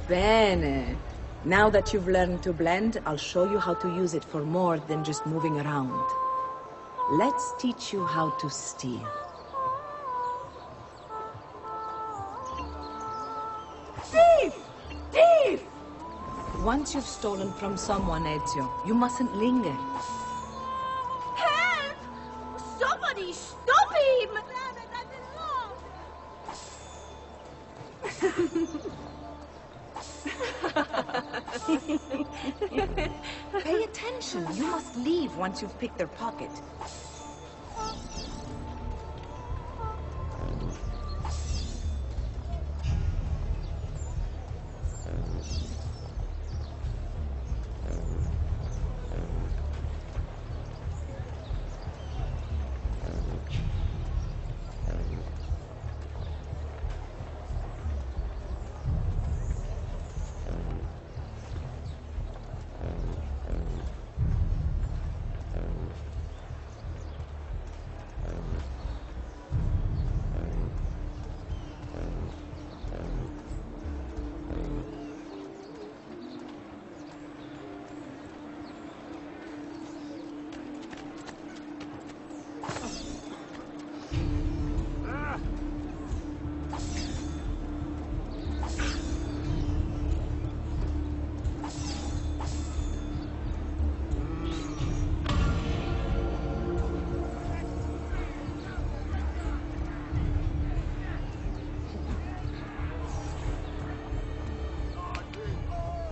Bene. Now that you've learned to blend, I'll show you how to use it for more than just moving around. Let's teach you how to steal. Thief! Thief! Once you've stolen from someone, Ezio, you mustn't linger. Help! Somebody stop him! Pay attention. You must leave once you've picked their pocket.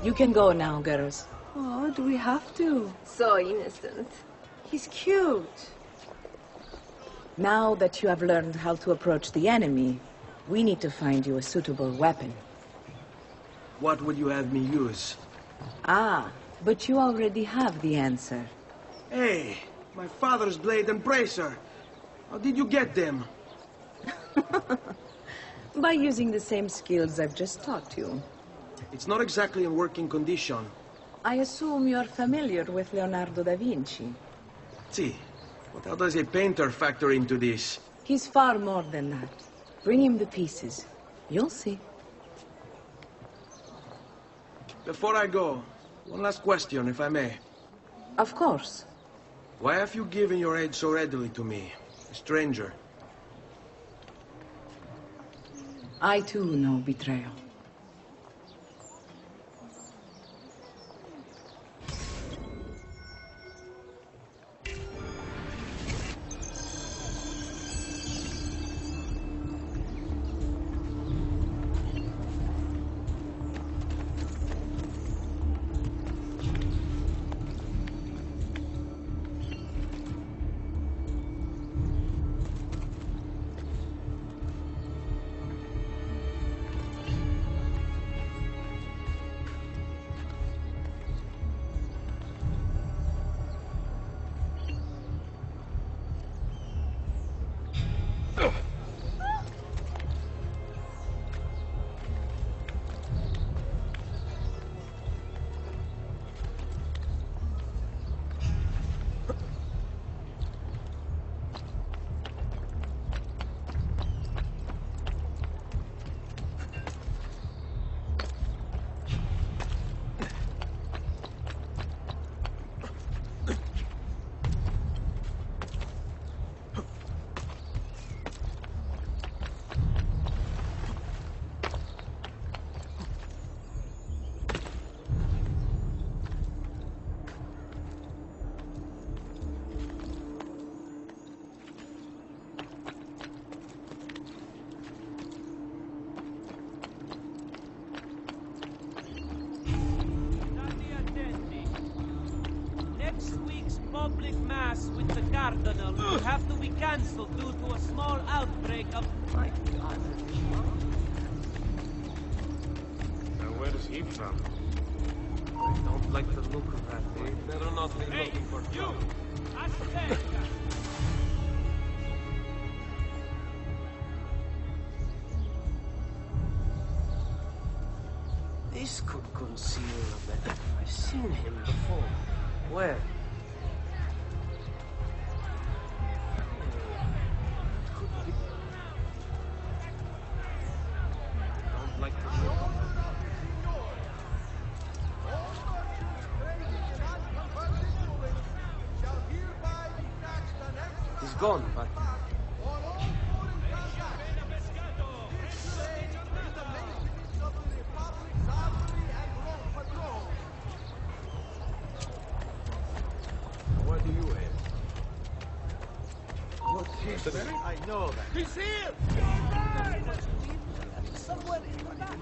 You can go now, girls. Oh, do we have to? So innocent. He's cute. Now that you have learned how to approach the enemy, we need to find you a suitable weapon. What would you have me use? Ah, but you already have the answer. Hey, my father's blade and bracer. How did you get them? By using the same skills I've just taught you. It's not exactly in working condition. I assume you're familiar with Leonardo da Vinci. See, but how does a painter factor into this? He's far more than that. Bring him the pieces. You'll see. Before I go, one last question, if I may. Of course. Why have you given your aid so readily to me, a stranger? I too know betrayal. Public mass with the cardinal will have to be cancelled due to a small outbreak of... My God. Now, where is he from? I don't like the look of that thing. Better not be looking for trouble. This could conceal a better. I've seen him before. Where? Gone, but... mercenary? I know that. He's here! Somewhere in the back.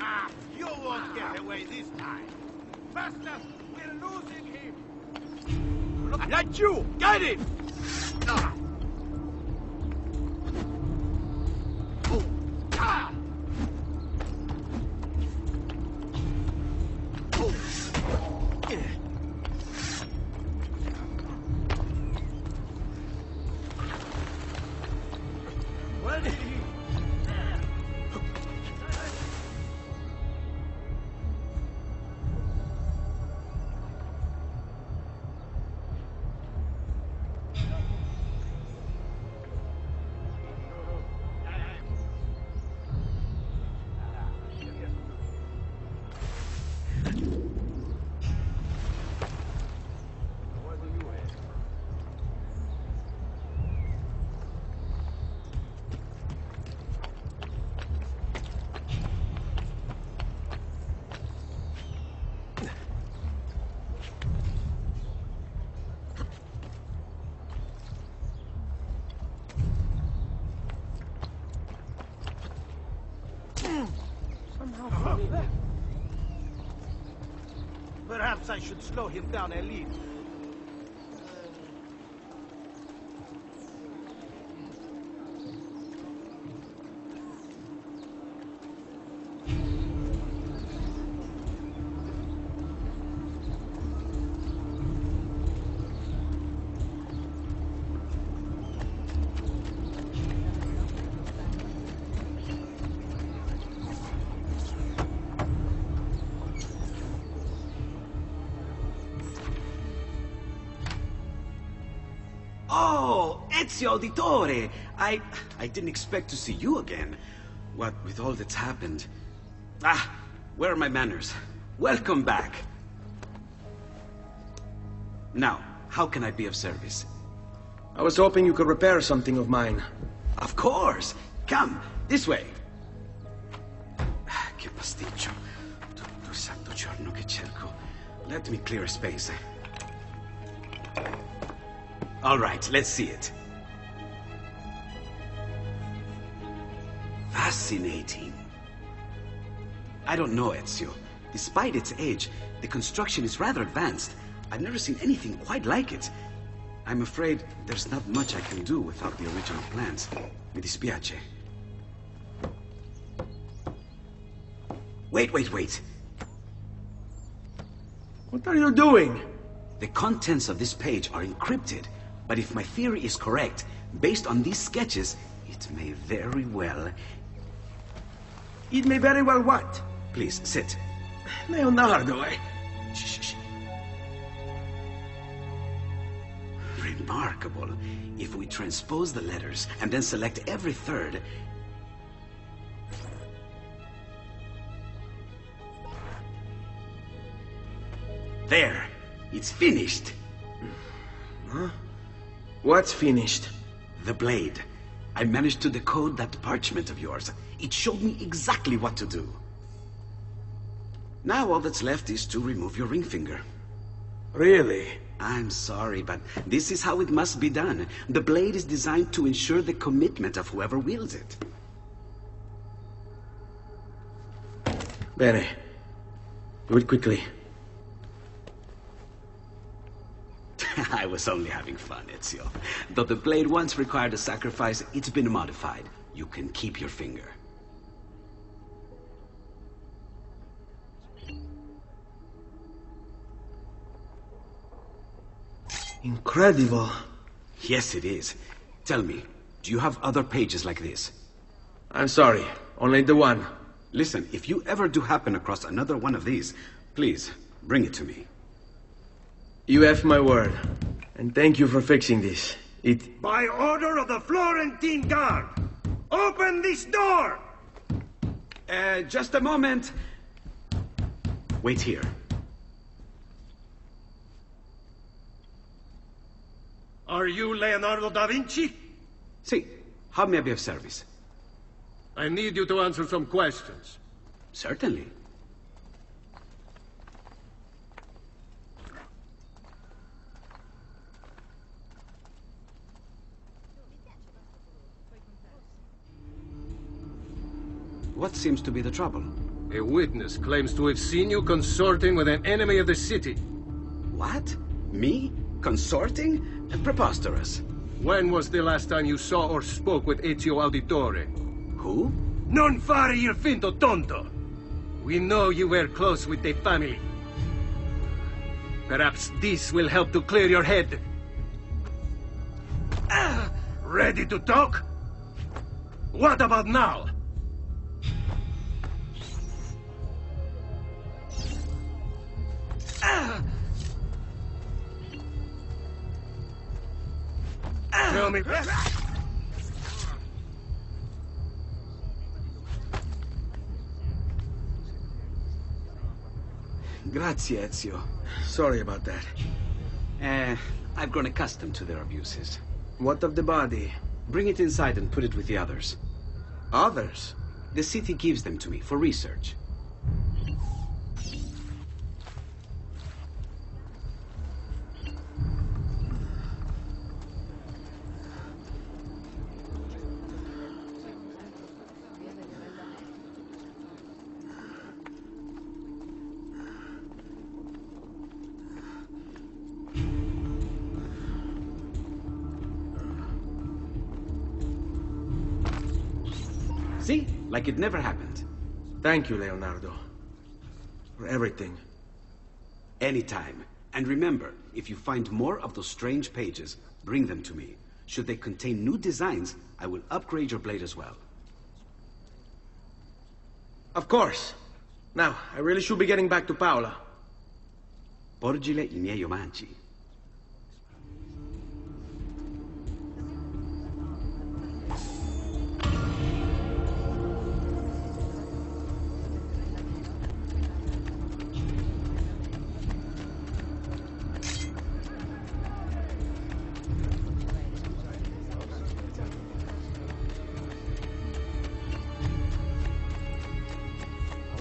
Ah, you won't get away this time. Faster! We're losing him! Look at you! Get him! Ah. Oh. Ah. Oh. Yeah. Where did he... Perhaps I should slow him down a little. Oh, Ezio Auditore! I didn't expect to see you again. What with all that's happened. Ah, where are my manners? Welcome back. Now, how can I be of service? I was hoping you could repair something of mine. Of course! Come, this way! Che pasticcio. Tutto santo giorno che cerco. Let me clear a space. All right, let's see it. Fascinating. I don't know, Ezio. Despite its age, the construction is rather advanced. I've never seen anything quite like it. I'm afraid there's not much I can do without the original plans. Mi dispiace. Wait. What are you doing? The contents of this page are encrypted. But if my theory is correct, based on these sketches, it may very well... It may very well what? Please, sit. Leonardo, Shh. Remarkable. If we transpose the letters and then select every third... There! It's finished! Huh? What's finished? The blade. I managed to decode that parchment of yours. It showed me exactly what to do. Now all that's left is to remove your ring finger. Really? I'm sorry, but this is how it must be done. The blade is designed to ensure the commitment of whoever wields it. Bene. Do it quickly. I was only having fun, Ezio. Though the blade once required a sacrifice, it's been modified. You can keep your finger. Incredible. Yes, it is. Tell me, do you have other pages like this? I'm sorry, only the one. Listen, if you ever do happen across another one of these, please, bring it to me. You have my word. And thank you for fixing this. By order of the Florentine Guard, open this door! Just a moment. Wait here. Are you Leonardo da Vinci? Si. How may I be of service? I need you to answer some questions. Certainly. What seems to be the trouble? A witness claims to have seen you consorting with an enemy of the city. What? Me? Consorting? Preposterous. When was the last time you saw or spoke with Ezio Auditore? Who? Non fare il finto tonto! We know you were close with the family. Perhaps this will help to clear your head. Ready to talk? What about now? Tell me. Grazie, Ezio. Sorry about that. I've grown accustomed to their abuses. What of the body? Bring it inside and put it with the others. Others? The city gives them to me for research. See? Like it never happened. Thank you, Leonardo. For everything. Anytime. And remember, if you find more of those strange pages, bring them to me. Should they contain new designs, I will upgrade your blade as well. Of course. Now, I really should be getting back to Paola. Porgile I miei omaggi.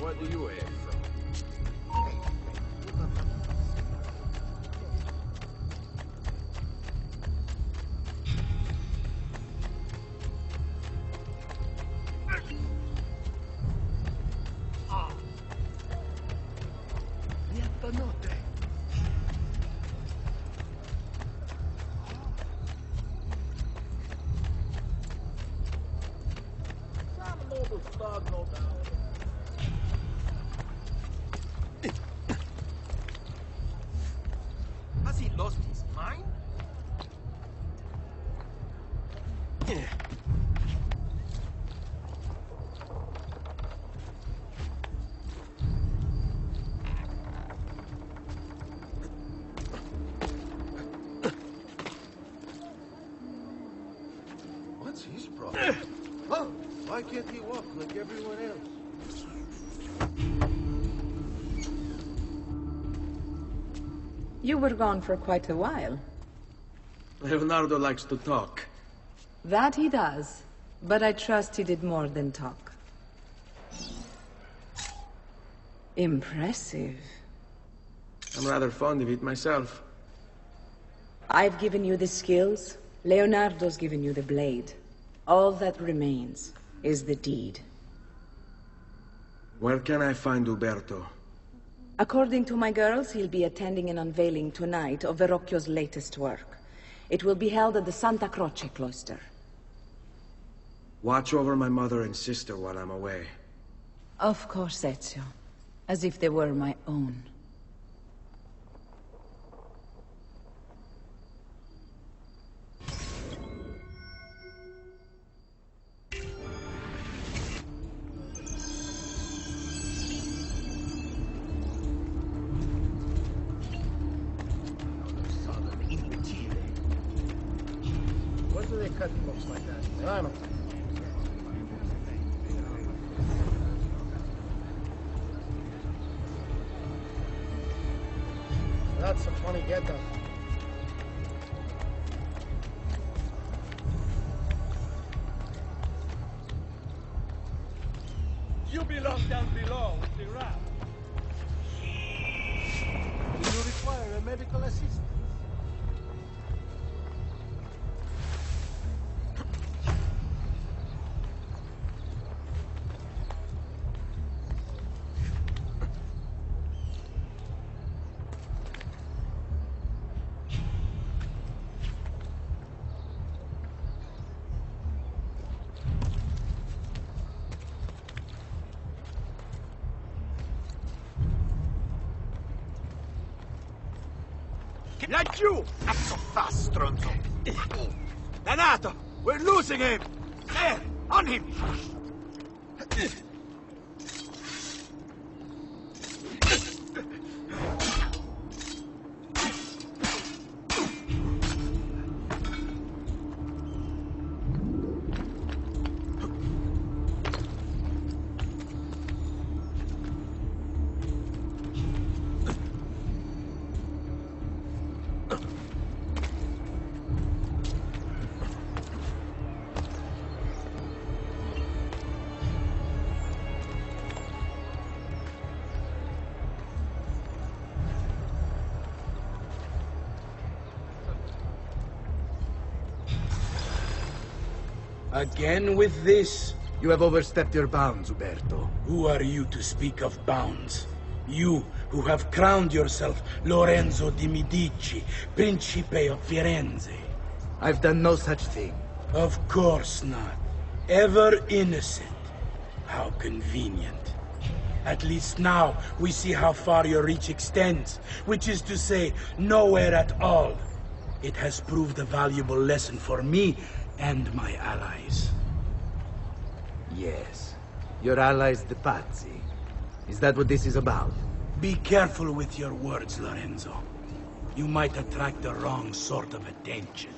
What do you have? Has he lost his mind? What's his problem? Oh, why can't he walk like everyone else? You were gone for quite a while. Leonardo likes to talk. That he does. But I trust he did more than talk. Impressive. I'm rather fond of it myself. I've given you the skills. Leonardo's given you the blade. All that remains is the deed. Where can I find Uberto? According to my girls, he'll be attending an unveiling tonight of Verrocchio's latest work. It will be held at the Santa Croce cloister. Watch over my mother and sister while I'm away. Of course, Ezio. As if they were my own. Why do they cut books like that? I don't know. That's a funny get-up. You belong down below with the rat. Do you require a medical assistant? Laggiù! Cazzo fa, stronzo! Danato! We're losing him! There! On him! Again with this? You have overstepped your bounds, Uberto. Who are you to speak of bounds? You, who have crowned yourself Lorenzo di Medici, Principe of Firenze. I've done no such thing. Of course not. Ever innocent. How convenient. At least now we see how far your reach extends, which is to say, nowhere at all. It has proved a valuable lesson for me and my allies. Yes. Your allies, the Pazzi. Is that what this is about? Be careful with your words, Lorenzo. You might attract the wrong sort of attention.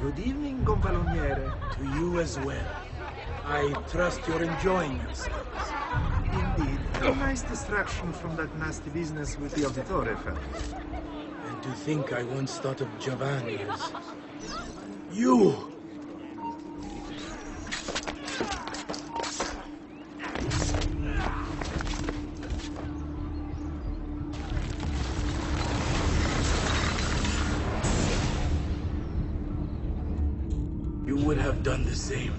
Good evening, Gonfaloniere. To you as well. I trust you're enjoying yourselves. Indeed. A nice distraction from that nasty business with the Auditore family. And to think I once thought of Giovanni as... You! You would have done the same.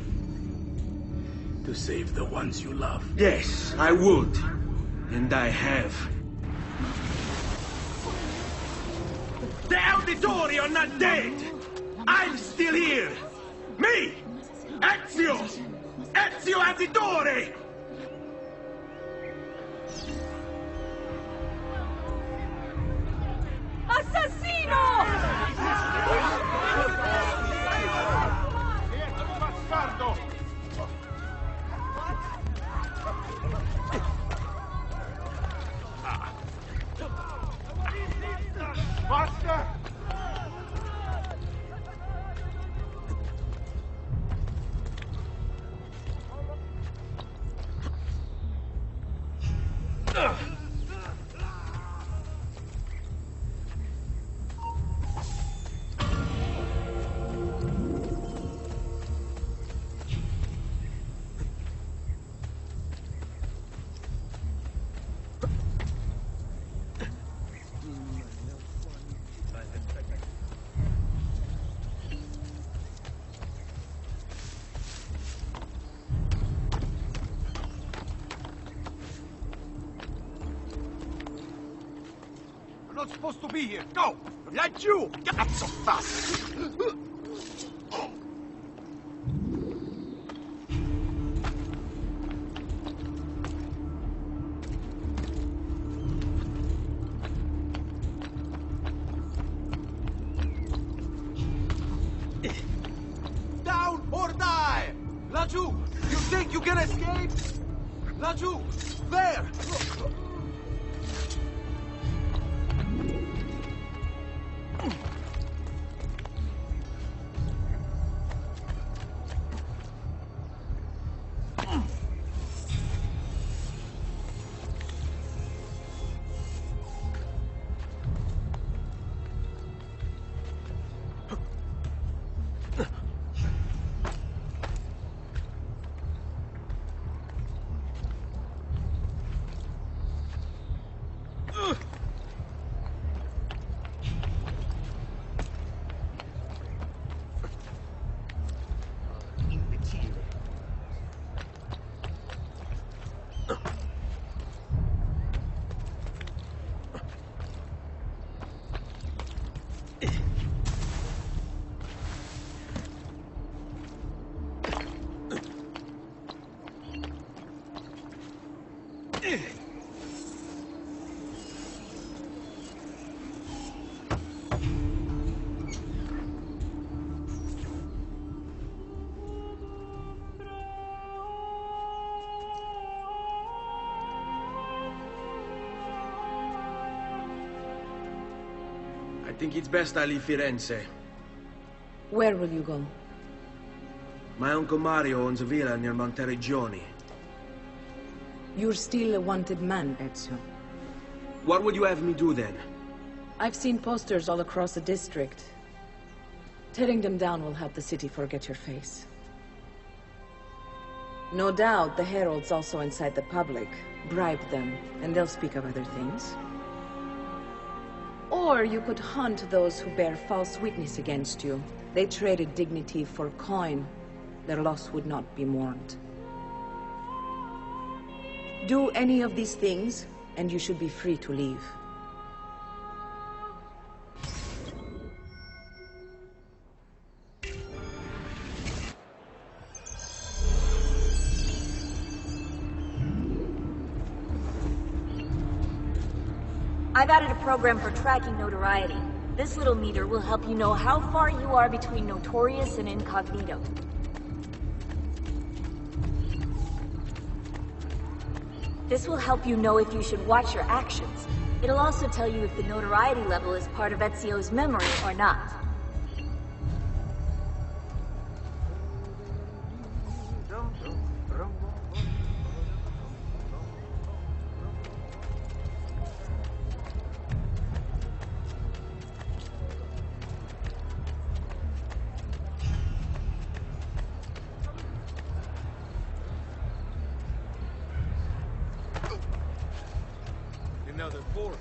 To save the ones you love. Yes, I would. And I have. The Auditori are not dead! I'm still here! Me! Ezio! Ezio Auditore! Assassino! Bastardo! Basta! Not supposed to be here. Go! Laggiù! Cazzo fa! Down or can escape! Raju! There! I think it's best I leave Firenze. Where will you go? My uncle Mario owns a villa near Monteriggioni. You're still a wanted man, Ezio. What would you have me do then? I've seen posters all across the district. Tearing them down will help the city forget your face. No doubt the heralds also incite the public. Bribe them, and they'll speak of other things. Or you could hunt those who bear false witness against you. They traded dignity for coin. Their loss would not be mourned. Do any of these things, and you should be free to leave. I've added a program for tracking notoriety. This little meter will help you know how far you are between notorious and incognito. This will help you know if you should watch your actions. It'll also tell you if the notoriety level is part of Ezio's memory or not. Another four.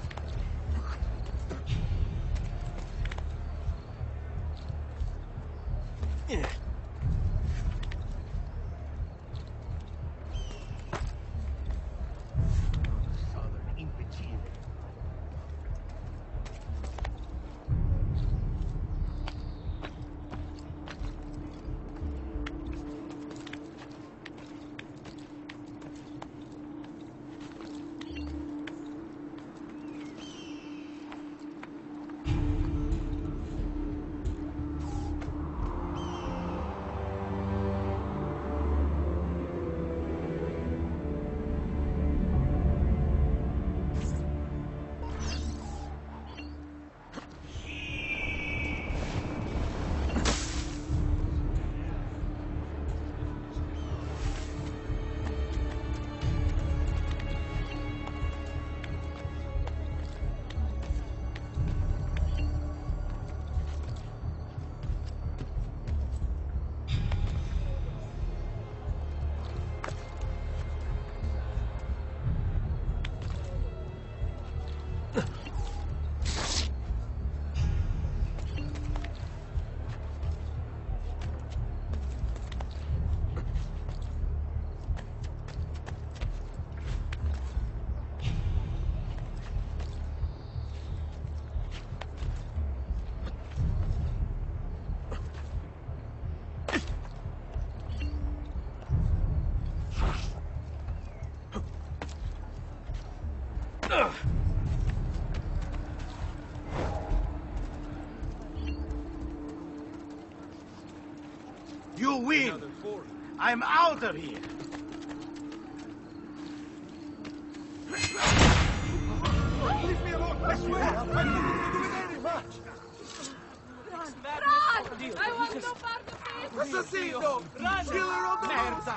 You win! I'm out of here! I want no part of this! Assassino! Killer of the Merda!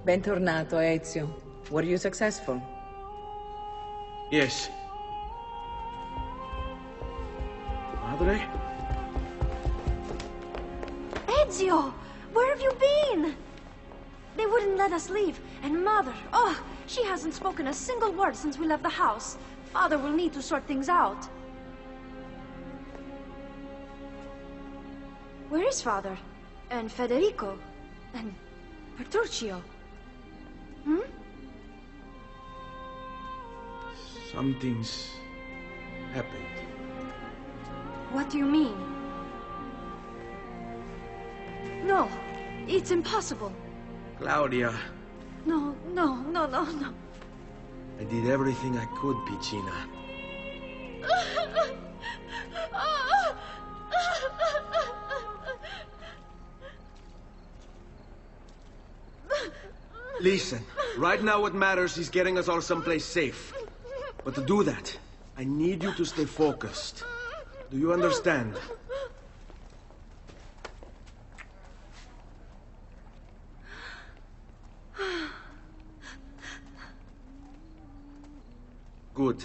Bentornato, Ezio. Were you successful? Yes. Madre? Ezio! Where have you been? They wouldn't let us leave. And Mother, oh, she hasn't spoken a single word since we left the house. Father will need to sort things out. Where is Father? And Federico? And Petruccio? Hmm? Something's happened. What do you mean? No, it's impossible. Claudia, No. I did everything I could, Piccina. Listen, right now what matters is getting us all someplace safe. But to do that, I need you to stay focused. Do you understand? Good.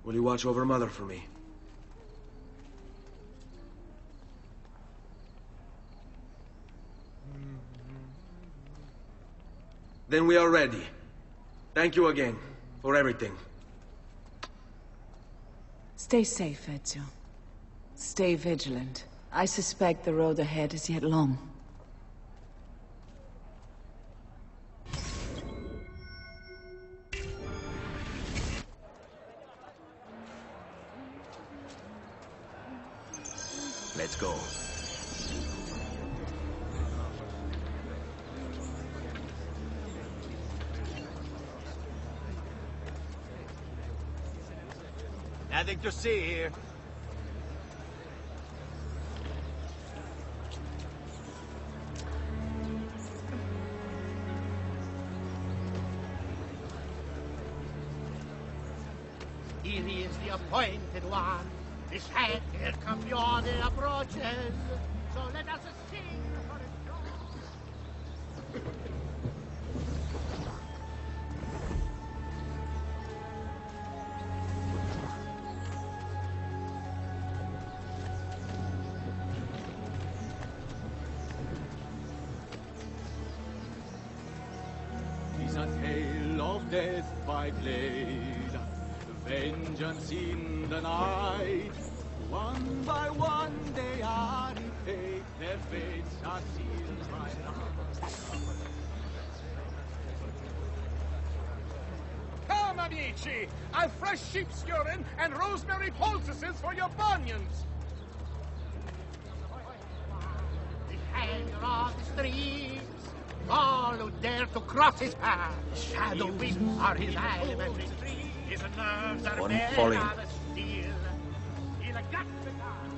Will you watch over Mother for me? Then we are ready. Thank you again for everything. Stay safe, Ezio. Stay vigilant. I suspect the road ahead is yet long. Let's go. Nothing to see here. Here is the appointed one. This head El Campione approaches. So let us sing for his joy. Is a tale of death by blade, vengeance in the night. One by one they are repaid, their fates are sealed by night. Come, amici! I've fresh sheep's urine and rosemary poultices for your bunions! Defender of the streets, all who dare to cross his path. Shadows are his element. His nerves are One made falling. of steel. He'll gut the guard.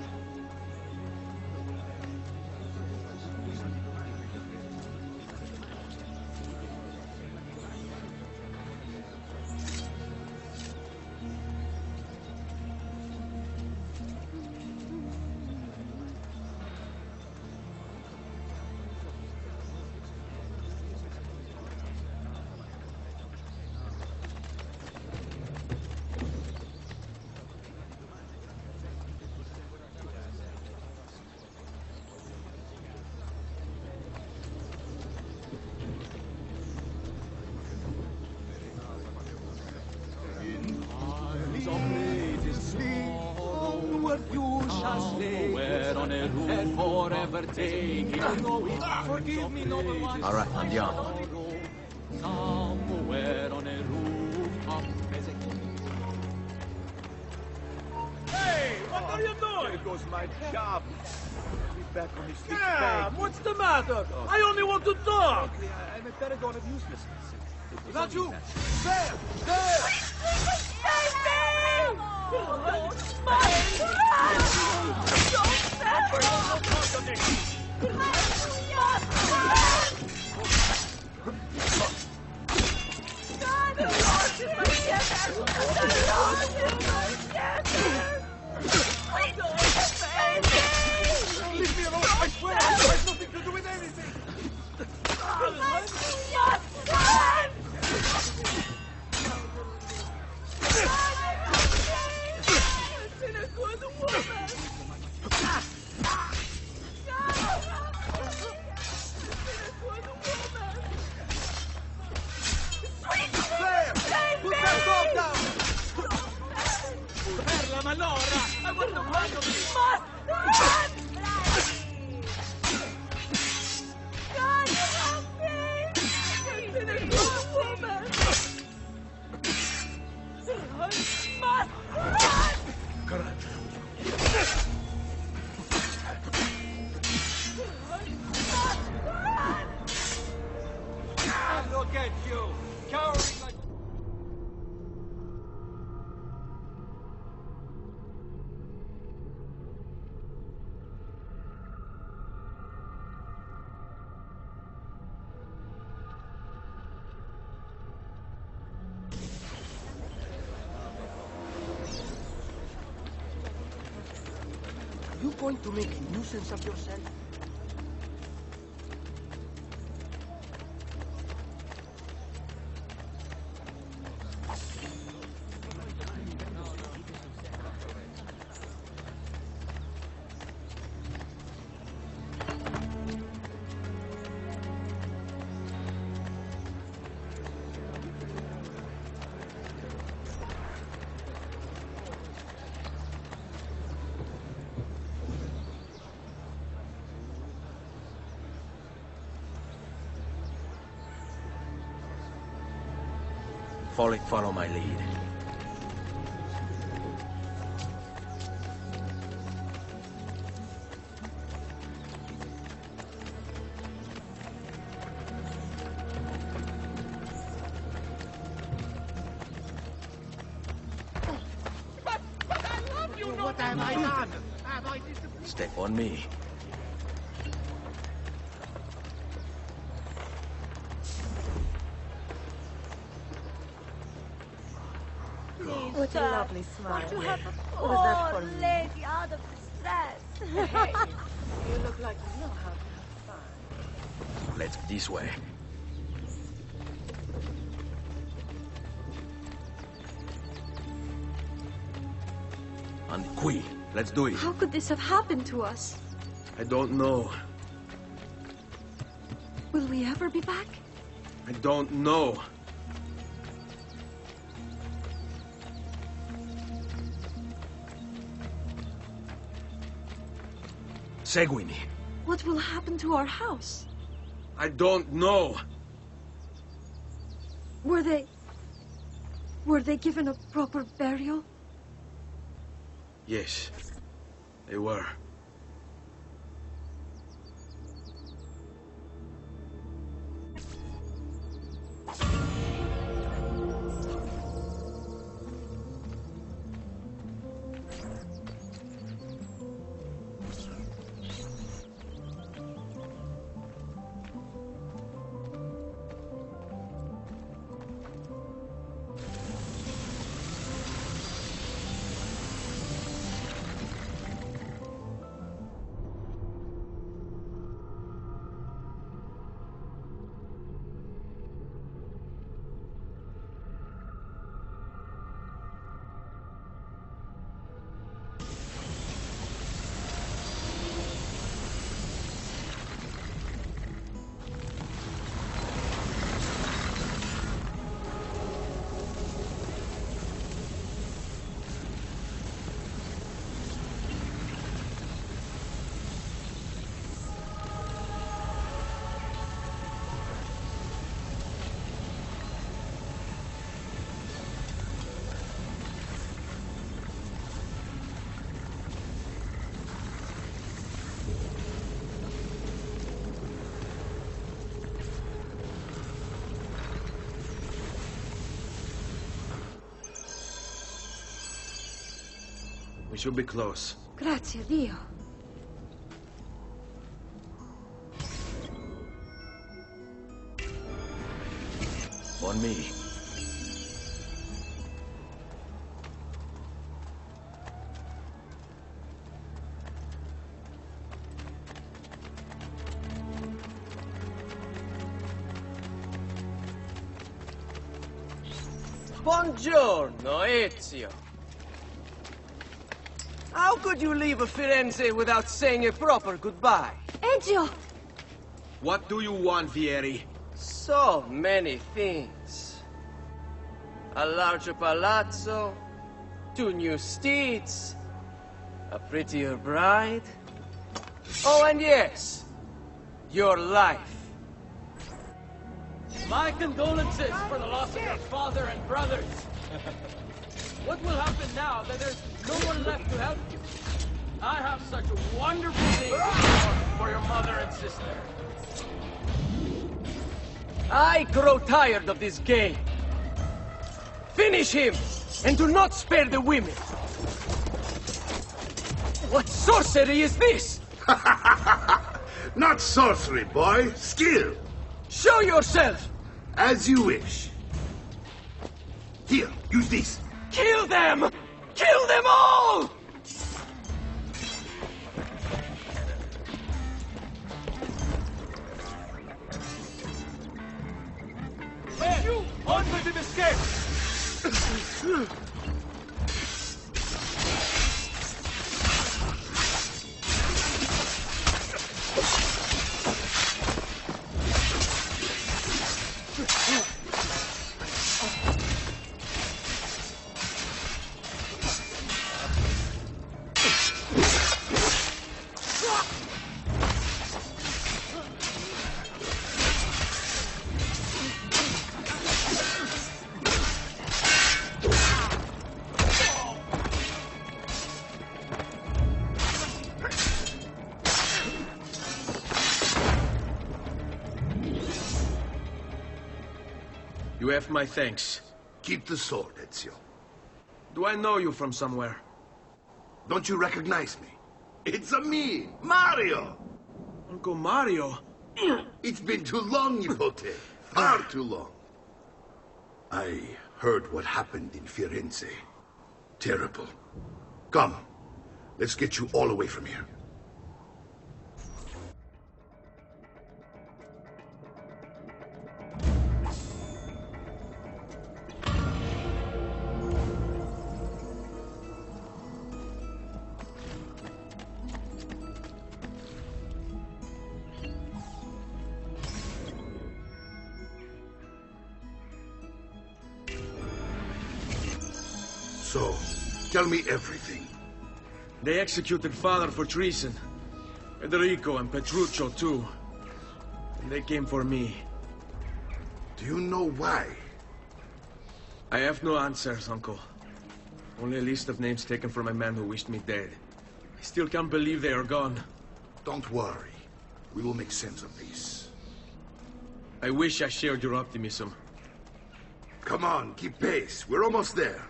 Where on a roof and forever take it. Forgive me, noble one. All right, andiamo. Somewhere on a rooftop. Hey, What are you doing? There goes my job. I'll be back on his feet. Sam, what's the matter? I only want to talk. I'm a paragon of uselessness. Not you. Sam! Sam! Save me! Don't smile! Don't Leave me alone! I swear it has nothing to do with anything! Look at you, cowering like... Are you going to make a nuisance of yourself? Follow my lead. But I love you, no... What have I done? Have I disappointed? Step on me. What a lovely smile. Won't you have a Was that for poor me? lady out of distress? Hey, you look like you know how to have fun. Let's this way. And qui, let's do it. How could this have happened to us? I don't know. Will we ever be back? I don't know. Seguimi. What will happen to our house? I don't know. Were they given a proper burial? Yes, they were. We should be close. Grazie, Dio. On me. Buongiorno, Ezio. How could you leave Firenze without saying a proper goodbye? Ezio! What do you want, Vieri? So many things. A larger palazzo, 2 new steeds, a prettier bride. Oh, and yes, your life. My condolences for the loss of your father and brothers. What will happen now that there's no one left to help you? I have such wonderful things for your mother and sister. I grow tired of this game. Finish him, and do not spare the women. What sorcery is this? Not sorcery, boy. Skill. Show yourself! As you wish. Here, use this. Kill them! Kill them all! Hey, you! On with him, escape! You have my thanks. Keep the sword, Ezio. Do I know you from somewhere? Don't you recognize me? It's me, Mario! Uncle Mario? It's been too long, Nipote. Far too long. I heard what happened in Firenze. Terrible. Come, let's get you all away from here. So, tell me everything. They executed Father for treason. Federico and Petruccio, too. And they came for me. Do you know why? I have no answers, Uncle. Only a list of names taken from a man who wished me dead. I still can't believe they are gone. Don't worry. We will make sense of this. I wish I shared your optimism. Come on, keep pace. We're almost there.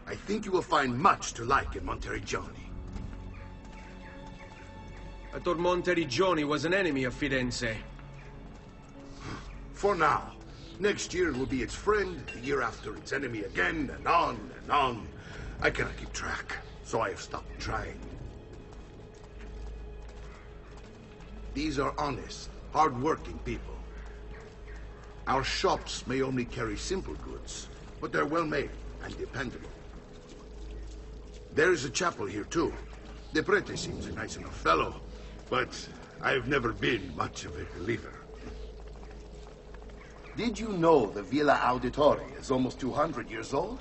I think you will find much to like in Monteriggioni. I thought Monteriggioni was an enemy of Firenze. For now. Next year it will be its friend, the year after its enemy again, and on and on. I cannot keep track, so I have stopped trying. These are honest, hard-working people. Our shops may only carry simple goods, but they're well-made and dependable. There is a chapel here, too. The prete seems a nice enough fellow, but I've never been much of a believer. Did you know the Villa Auditore is almost 200 years old?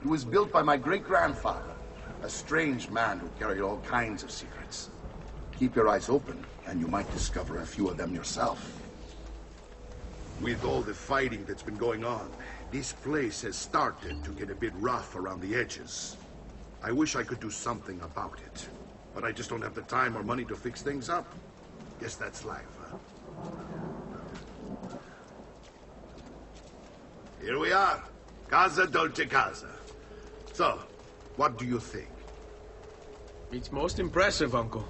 It was built by my great-grandfather, a strange man who carried all kinds of secrets. Keep your eyes open, and you might discover a few of them yourself. With all the fighting that's been going on, this place has started to get a bit rough around the edges. I wish I could do something about it, but I just don't have the time or money to fix things up. Guess that's life, huh? Here we are. Casa Dolce Casa. So, what do you think? It's most impressive, Uncle.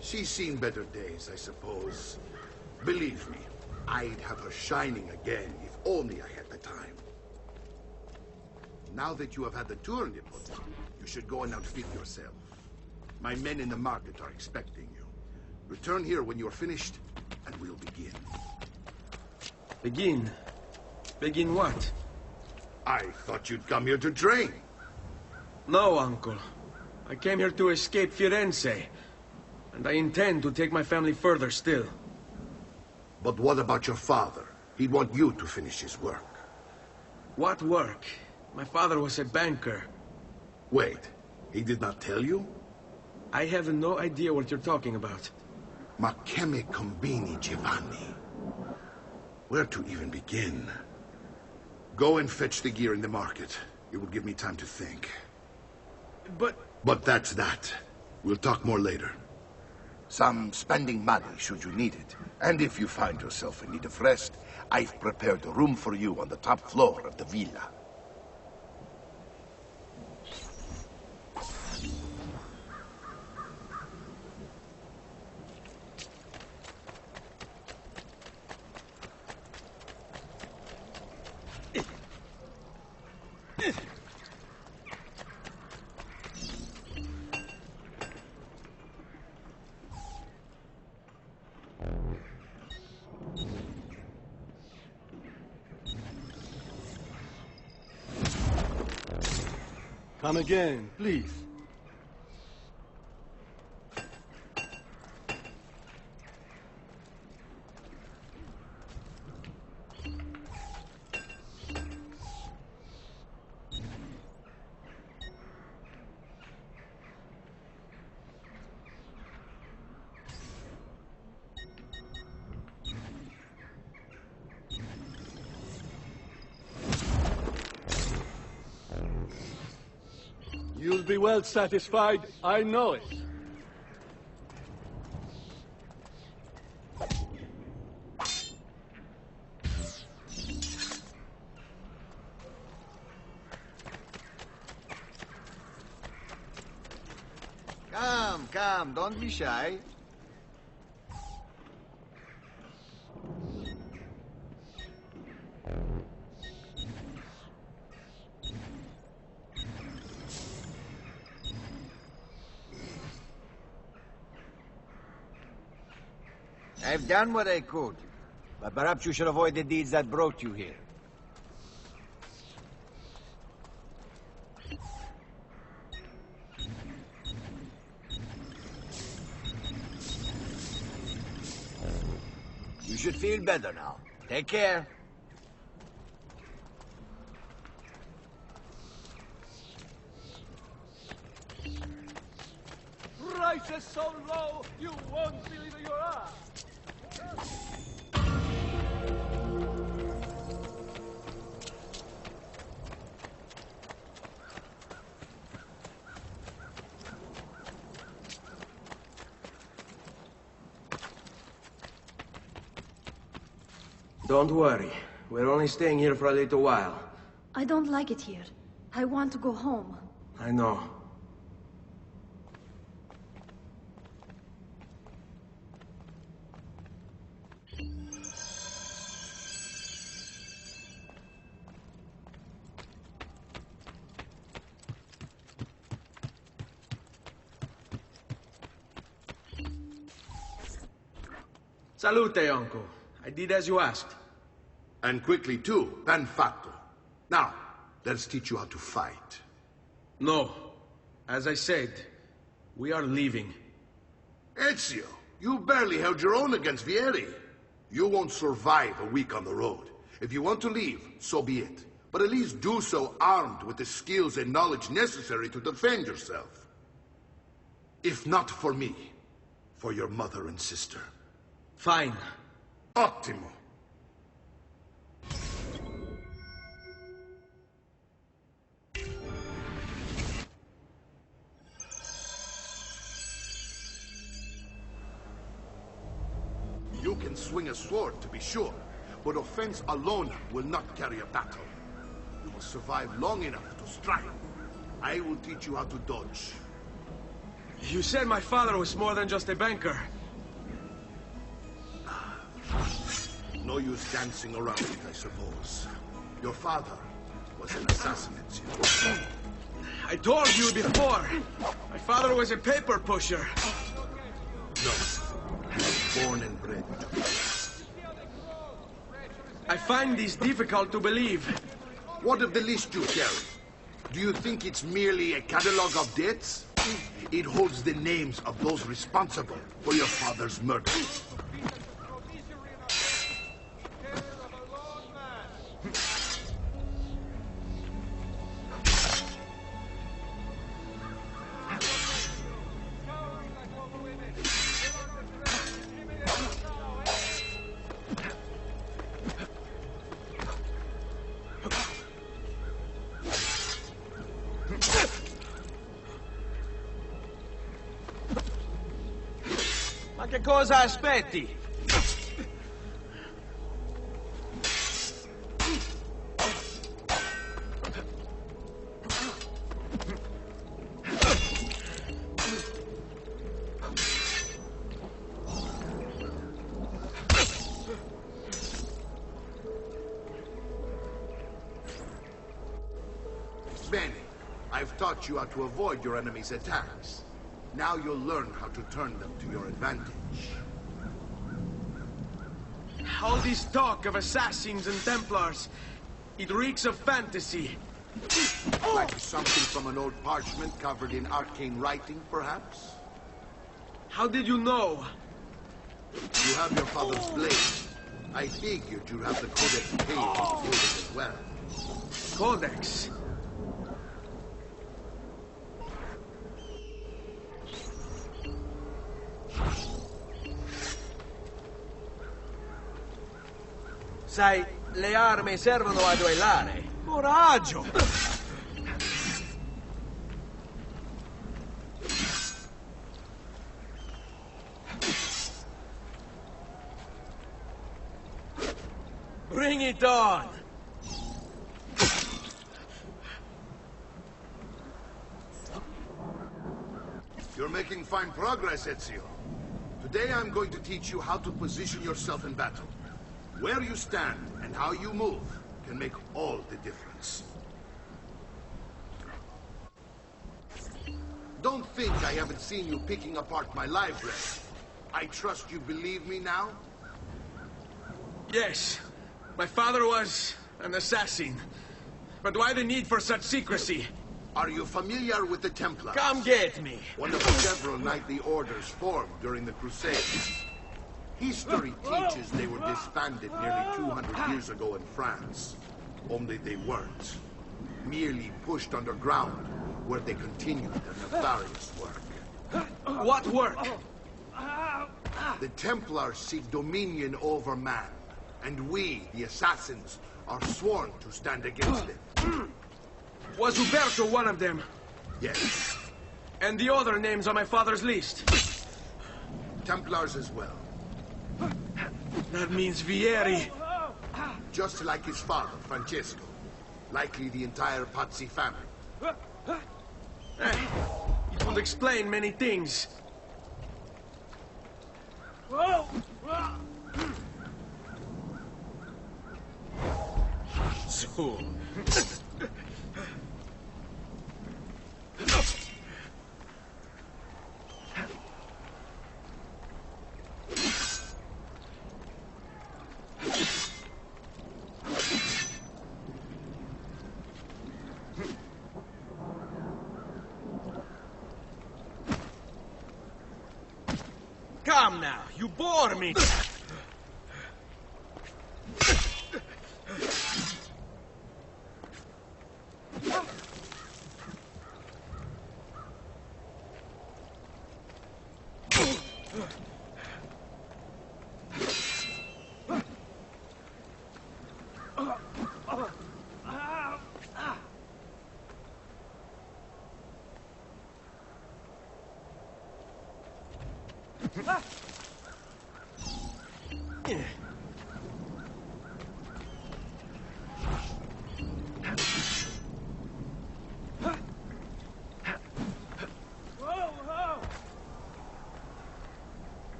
She's seen better days, I suppose. Believe me, I'd have her shining again if only I had the time. Now that you have had the tour nibbled, you should go and outfit yourself. My men in the market are expecting you. Return here when you're finished, and we'll begin. Begin? Begin what? I thought you'd come here to train. No, Uncle. I came here to escape Firenze. And I intend to take my family further still. But what about your father? He'd want you to finish his work. What work? My father was a banker. Wait, he did not tell you? I have no idea what you're talking about. Ma che me combini, Giovanni? Where to even begin? Go and fetch the gear in the market. It will give me time to think. But that's that. We'll talk more later. Some spending money should you need it. And if you find yourself in need of rest, I've prepared a room for you on the top floor of the villa. Come again, please. You'll be well satisfied, I know it. Come, don't be shy. I've done what I could, but perhaps you should avoid the deeds that brought you here. You should feel better now. Take care. Prices so low, you won't believe your eyes. Don't worry. We're only staying here for a little while. I don't like it here. I want to go home. I know. Salute, Uncle. I did as you asked. And quickly, too. Ben fatto. Now, let's teach you how to fight. No. As I said, we are leaving. Ezio, you barely held your own against Vieri. You won't survive a week on the road. If you want to leave, so be it. But at least do so armed with the skills and knowledge necessary to defend yourself. If not for me, for your mother and sister. Fine. Ottimo. You can swing a sword, to be sure, but offense alone will not carry a battle. You will survive long enough to strike. I will teach you how to dodge. You said my father was more than just a banker. No use dancing around it, I suppose. Your father was an assassin, Ezio. I told you before. My father was a paper pusher. No. Born and bred to be. I find this difficult to believe. What of the list you carry? Do you think it's merely a catalogue of debts? It holds the names of those responsible for your father's murder. Ma che cosa aspetti? Bene, I've taught you how to avoid your enemy's attacks. Now you'll learn how to turn them to your advantage. All this talk of assassins and Templars, it reeks of fantasy. Like something from an old parchment covered in arcane writing, perhaps? How did you know? You have your father's blade. I figured you'd have the Codex page included as well. Codex? Sai, le armi servono a duellare. Coraggio! Bring it on! You're making fine progress, Ezio. Today I'm going to teach you how to position yourself in battle. Where you stand and how you move can make all the difference. Don't think I haven't seen you picking apart my library. I trust you believe me now? Yes. My father was an assassin. But why the need for such secrecy? Are you familiar with the Templars? Come get me! One of the several knightly orders formed during the Crusades. History teaches they were disbanded nearly 200 years ago in France. Only they weren't. Merely pushed underground, where they continued their nefarious work. What work? The Templars seek dominion over man, and we, the assassins, are sworn to stand against them. Was Uberto one of them? Yes. And the other names on my father's list? Templars as well. That means Vieri. Just like his father, Francesco. Likely the entire Pazzi family. It would explain many things. So... Come now, you bore me!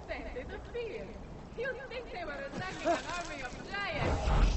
sense of fear. You'd think they were attacking an army of giants.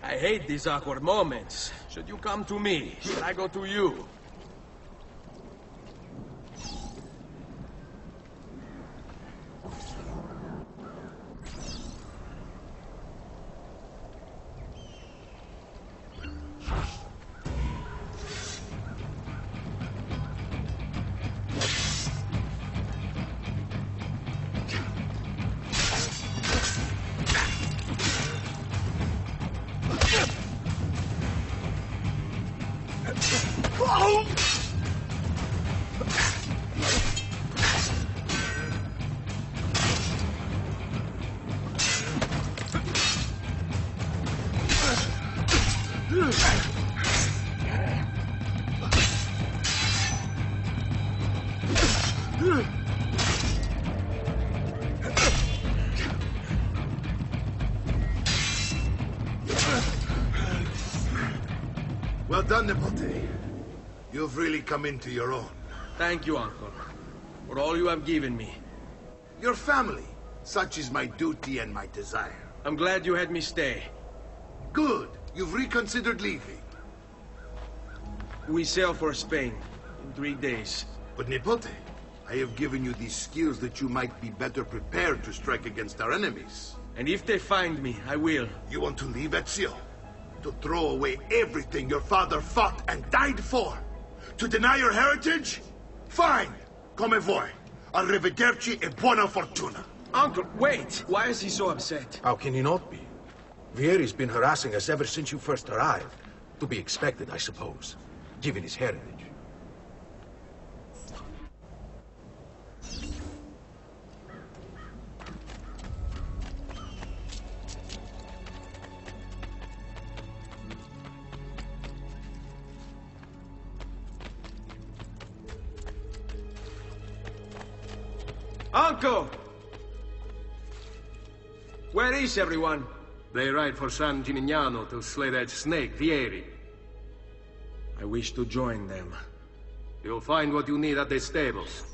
I hate these awkward moments. Should you come to me, should I go to you? Well done, Nipote. You've really come into your own. Thank you, Uncle, for all you have given me. Your family. Such is my duty and my desire. I'm glad you had me stay. Good. You've reconsidered leaving. We sail for Spain in 3 days. But Nipote, I have given you these skills that you might be better prepared to strike against our enemies. And if they find me, I will. You want to leave Ezio? To throw away everything your father fought and died for? To deny your heritage? Fine. Come vuoi. Arrivederci e buona fortuna. Uncle, wait! Why is he so upset? How can he not be? Vieri's been harassing us ever since you first arrived. To be expected, I suppose, given his heritage. Uncle! Where is everyone? They ride for San Gimignano to slay that snake, Vieri. I wish to join them. You'll find what you need at the stables.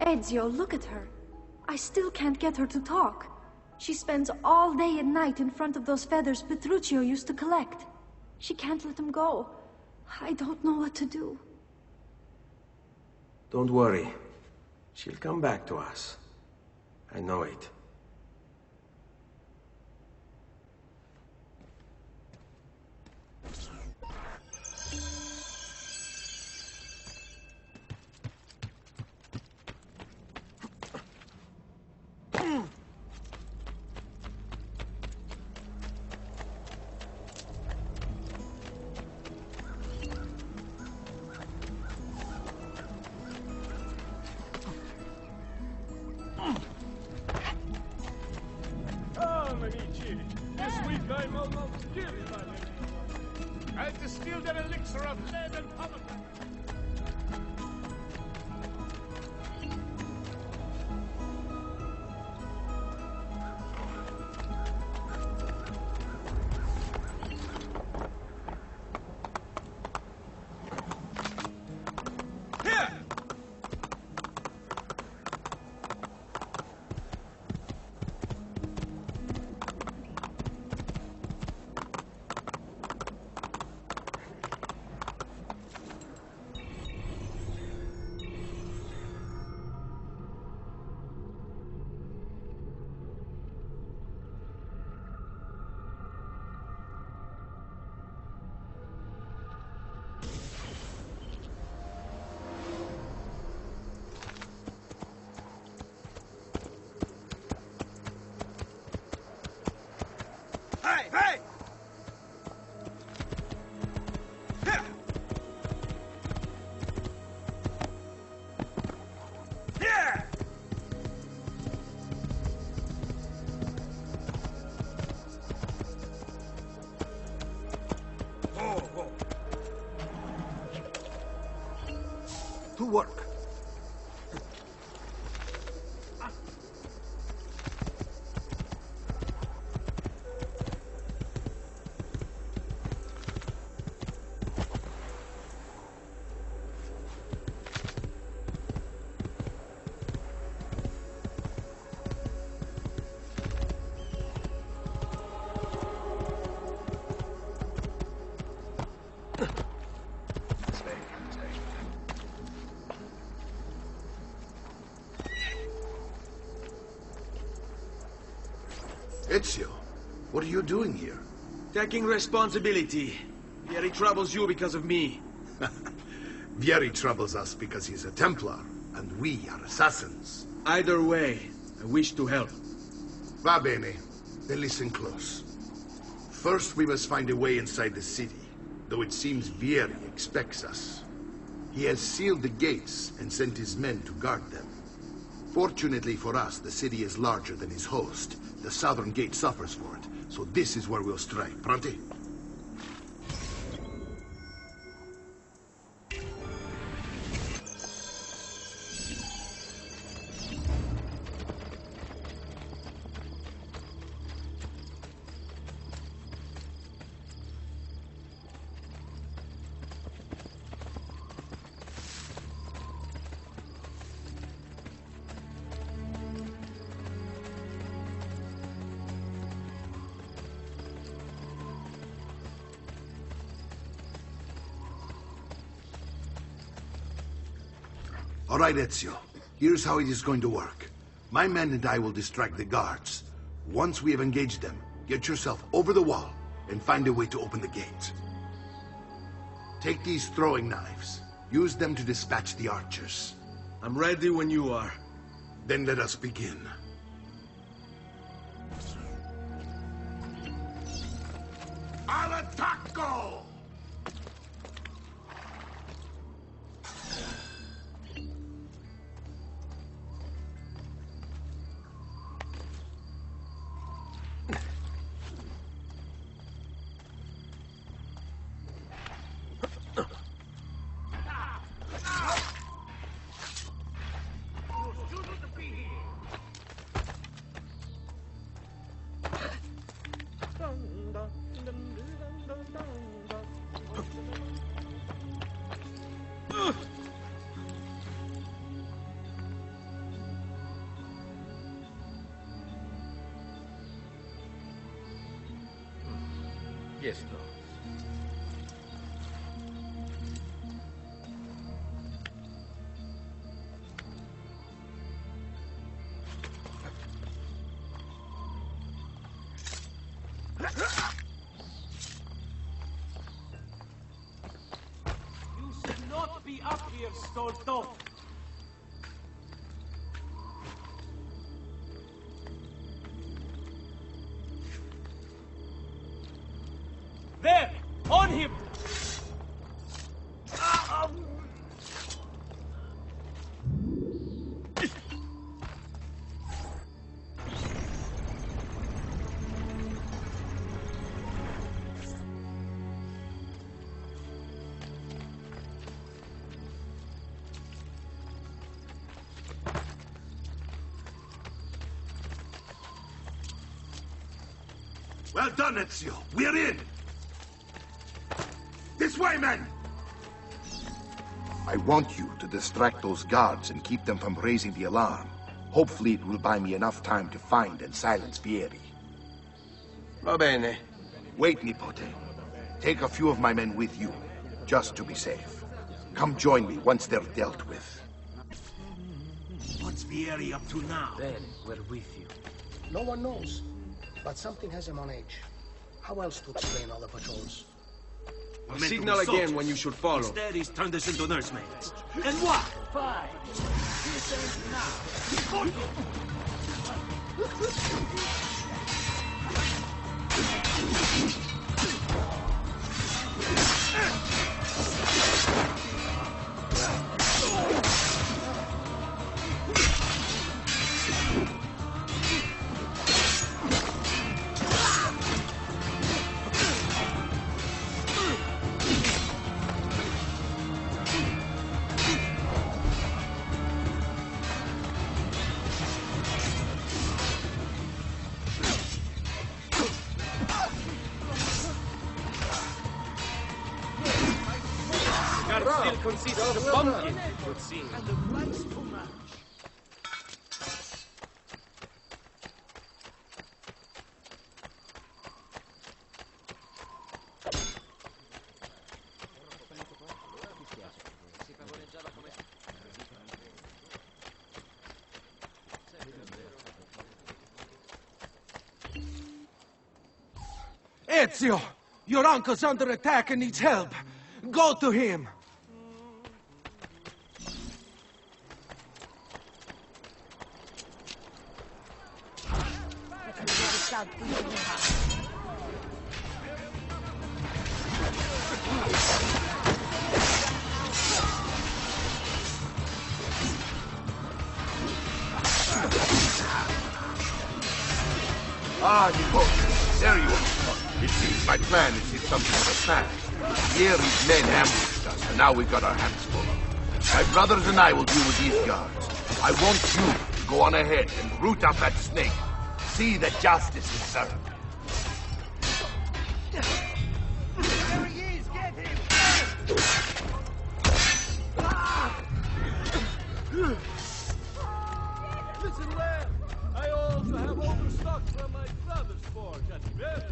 Ezio, look at her. I still can't get her to talk. She spends all day and night in front of those feathers Petruchio used to collect. She can't let them go. I don't know what to do. Don't worry. She'll come back to us. I know it. This week I'm almost killed by them. I distilled an elixir of lead and pomegranate. To work. Ezio, what are you doing here? Taking responsibility. Vieri troubles you because of me. Vieri troubles us because he's a Templar, and we are assassins. Either way, I wish to help. Va bene. Then listen close. First, we must find a way inside the city, though it seems Vieri expects us. He has sealed the gates and sent his men to guard them. Fortunately for us, the city is larger than his host. The southern gate suffers for it, so this is where we'll strike. Pronti? All right, Ezio. Here's how it is going to work. My men and I will distract the guards. Once we have engaged them, get yourself over the wall and find a way to open the gate. Take these throwing knives. Use them to dispatch the archers. I'm ready when you are. Then let us begin. Al attacco! Yes, Lord. You should not be up here, Stolto. There! On him! Well done, Ezio. We're in. This way, men! I want you to distract those guards and keep them from raising the alarm. Hopefully it will buy me enough time to find and silence Vieri. Va bene. Wait, Nipote. Take a few of my men with you, just to be safe. Come join me once they're dealt with. What's Vieri up to now? Then we're with you. No one knows, but something has him on edge. How else to explain all the patrols? Signal again when you should follow. Instead, he's turned us into nursemaids. And what? Fine. This ends now. consists of pumpkin, it would seem. And the rice for mash. Ezio! Your uncle's under attack and needs help. Go to him. Ah, Nico. There you are. It seems my plan is hit something of a smash. Here his men ambushed us, and now we've got our hands full. My brothers and I will deal with these guards. I want you to go on ahead and root out that snake. See that justice is served. There he is! Get him! Listen, lad. I also have overstock from my brother's forge at very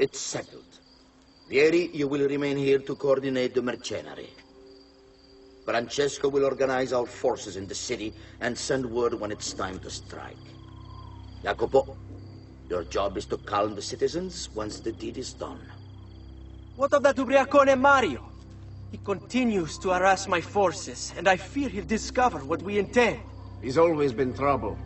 It's settled. Vieri, you will remain here to coordinate the mercenary. Francesco will organize our forces in the city and send word when it's time to strike. Jacopo, your job is to calm the citizens once the deed is done. What of that ubriacone Mario? He continues to harass my forces, and I fear he'll discover what we intend. He's always been trouble.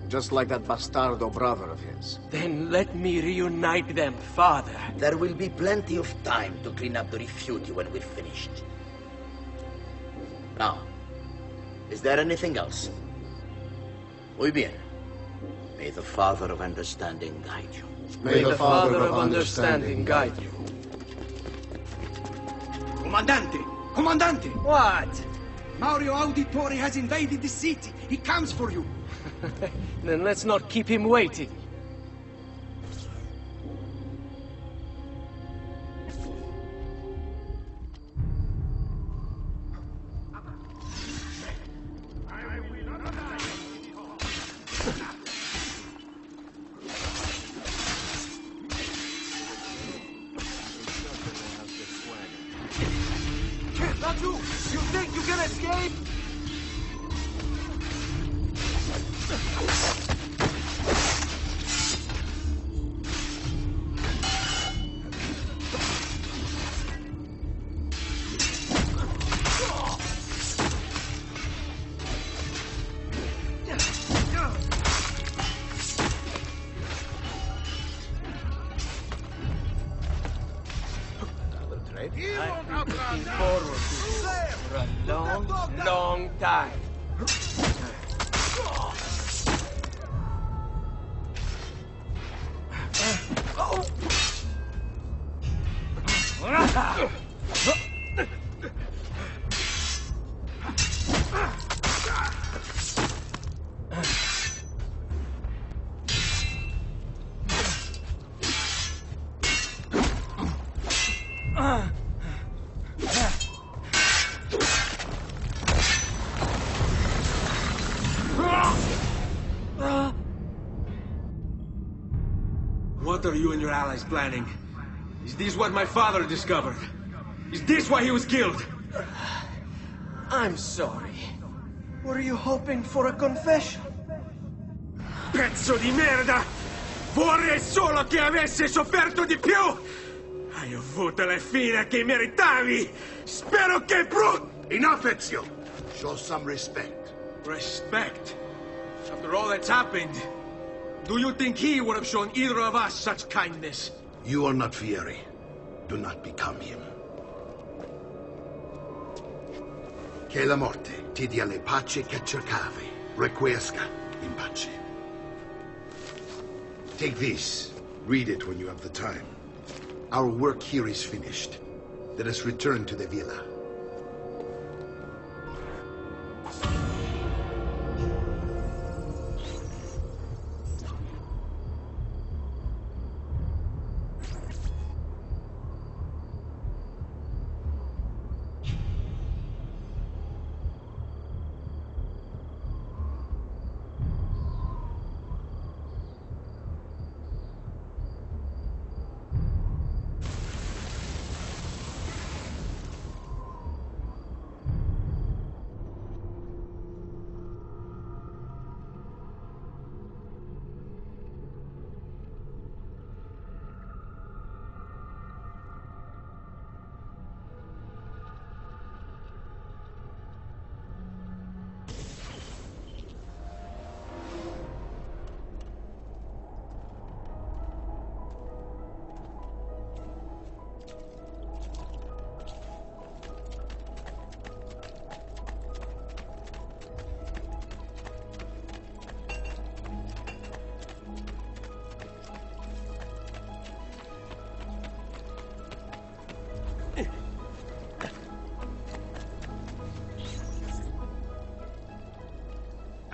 Just like that bastardo brother of his. Then let me reunite them, father. There will be plenty of time to clean up the refuge when we're finished. Now, is there anything else? Muy bien. May the Father of Understanding guide you. May the Father of Understanding guide you. Comandante! Comandante! What? Mario Auditore has invaded the city. He comes for you. Then let's not keep him waiting. Not you! You think you can escape? I've been looking forward to this for a long, long time. What are you and your allies planning? Is this what my father discovered? Is this why he was killed? I'm sorry. Were you hoping for a confession? Pezzo di merda! Vorrei solo che avesse sofferto di più! Hai avuto la fine che meritavi! Spero che Enough, Ezio! Show some respect. Respect? After all that's happened, do you think he would have shown either of us such kindness? You are not Fieri. Do not become him. Che la morte ti dia le pace che cercavi. Requiesca in pace. Take this. Read it when you have the time. Our work here is finished. Let us return to the villa.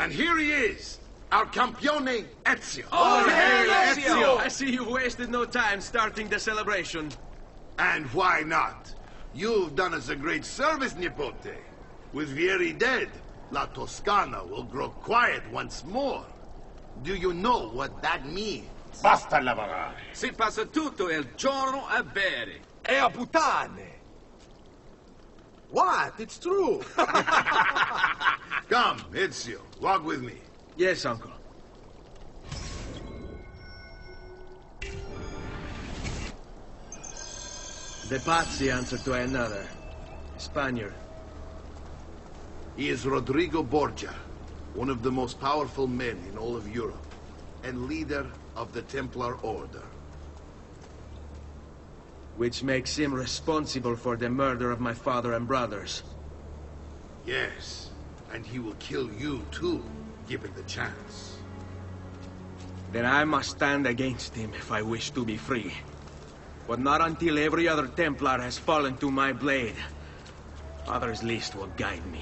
And here he is, our campione Ezio. Oh, hey, Ezio! I see you wasted no time starting the celebration. And why not? You've done us a great service, Nipote. With Vieri dead, La Toscana will grow quiet once more. Do you know what that means? Basta lavorare. Si passa tutto il giorno a bere. E a puttane. What? It's true. Come, Ezio, walk with me. Yes, uncle. The Pazzi answered to another. Spaniard. He is Rodrigo Borgia, one of the most powerful men in all of Europe, and leader of the Templar Order. Which makes him responsible for the murder of my father and brothers. Yes, and he will kill you too, given the chance. Then I must stand against him if I wish to be free. But not until every other Templar has fallen to my blade. Father's list will guide me.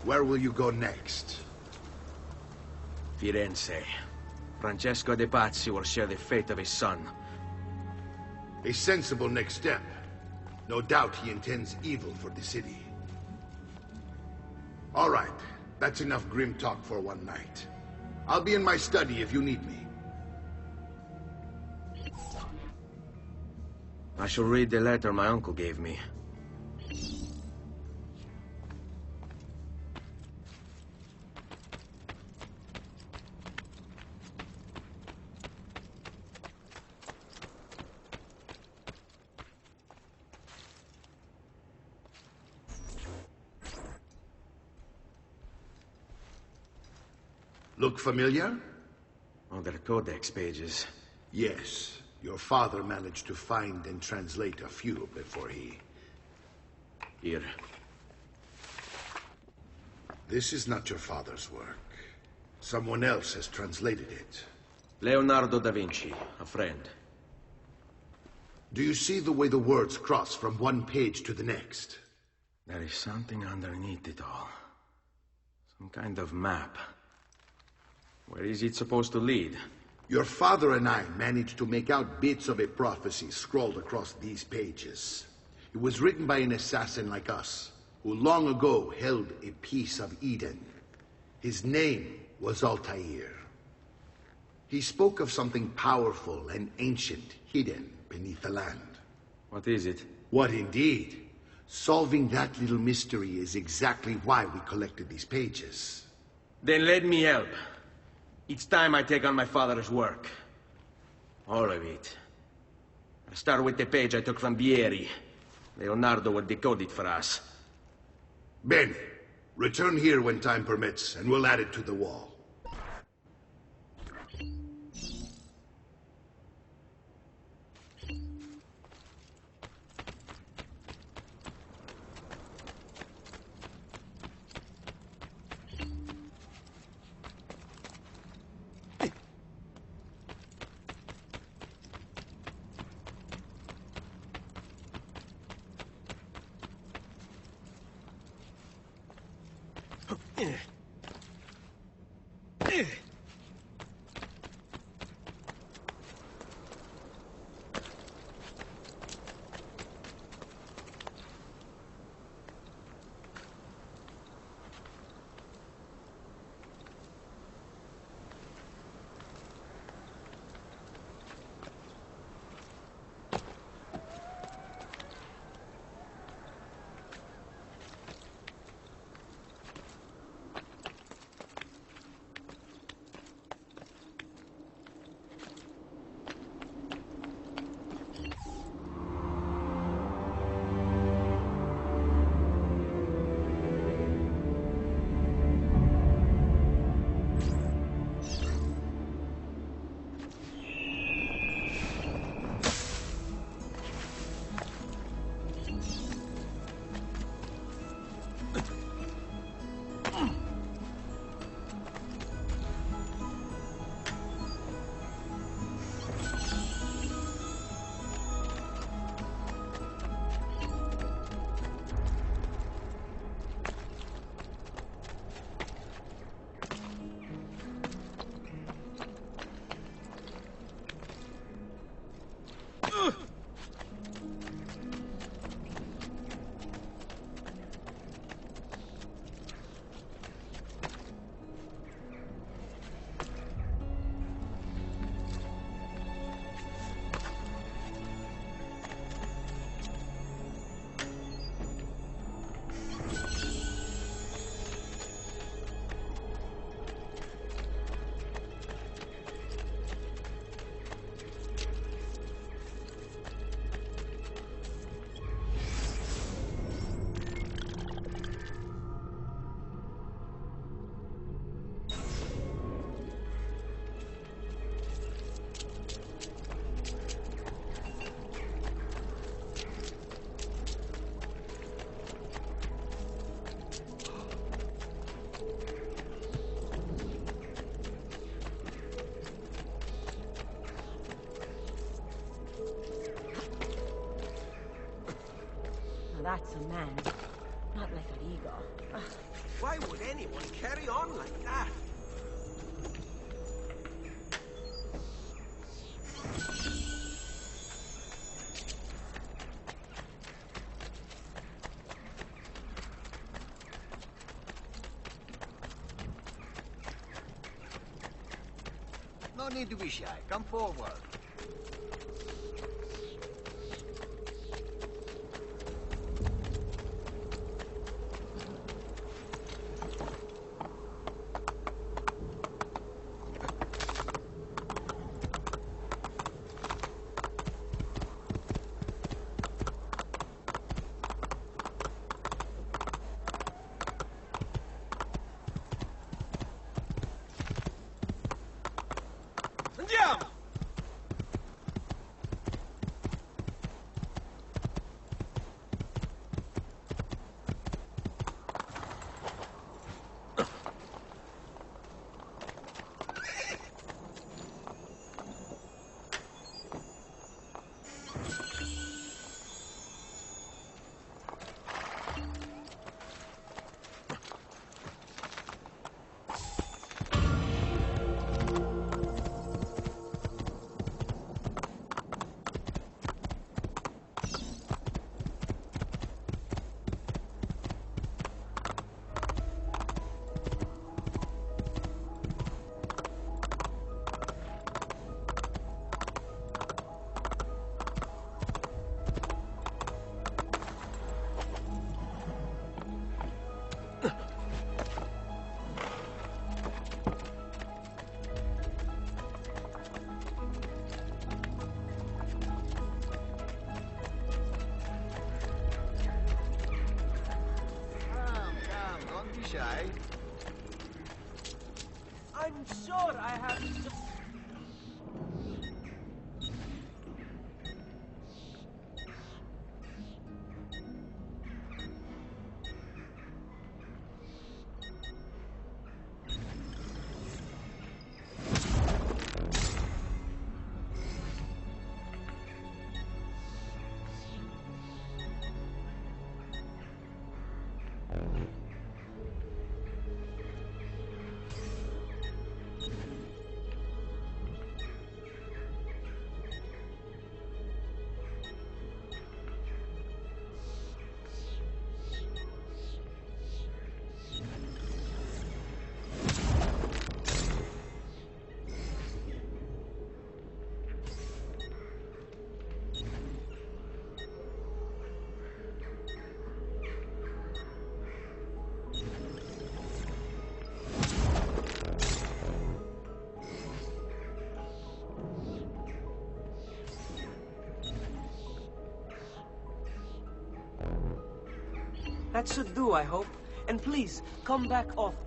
Where will you go next? Firenze. Francesco de Pazzi will share the fate of his son. A sensible next step. No doubt he intends evil for the city. All right, that's enough grim talk for one night. I'll be in my study if you need me. I shall read the letter my uncle gave me. Look familiar? Oh, they're codex pages. Yes. Your father managed to find and translate a few before he... Here. This is not your father's work. Someone else has translated it. Leonardo da Vinci, a friend. Do you see the way the words cross from one page to the next? There is something underneath it all. Some kind of map. Where is it supposed to lead? Your father and I managed to make out bits of a prophecy scrawled across these pages. It was written by an assassin like us, who long ago held a piece of Eden. His name was Altair. He spoke of something powerful and ancient hidden beneath the land. What is it? What indeed? Solving that little mystery is exactly why we collected these pages. Then let me help. It's time I take on my father's work. All of it. I start with the page I took from Vieri. Leonardo will decode it for us. Ben, return here when time permits, and we'll add it to the wall. That's a man, not like an eagle. Why would anyone carry on like that? No need to be shy. Come forward. shy. I'm sure I have... That should do, I hope. And please, come back often.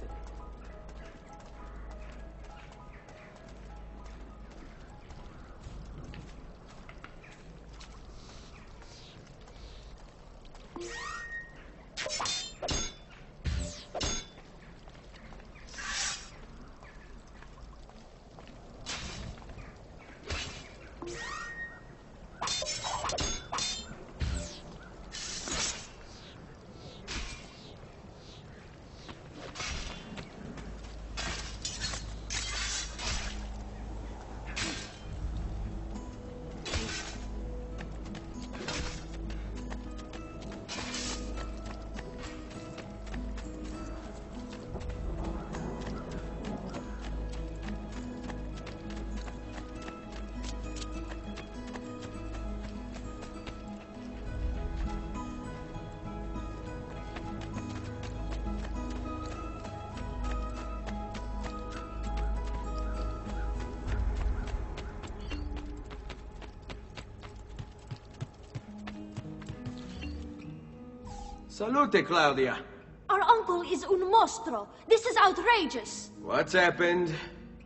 Salute, Claudia. Our uncle is un mostro. This is outrageous. What's happened?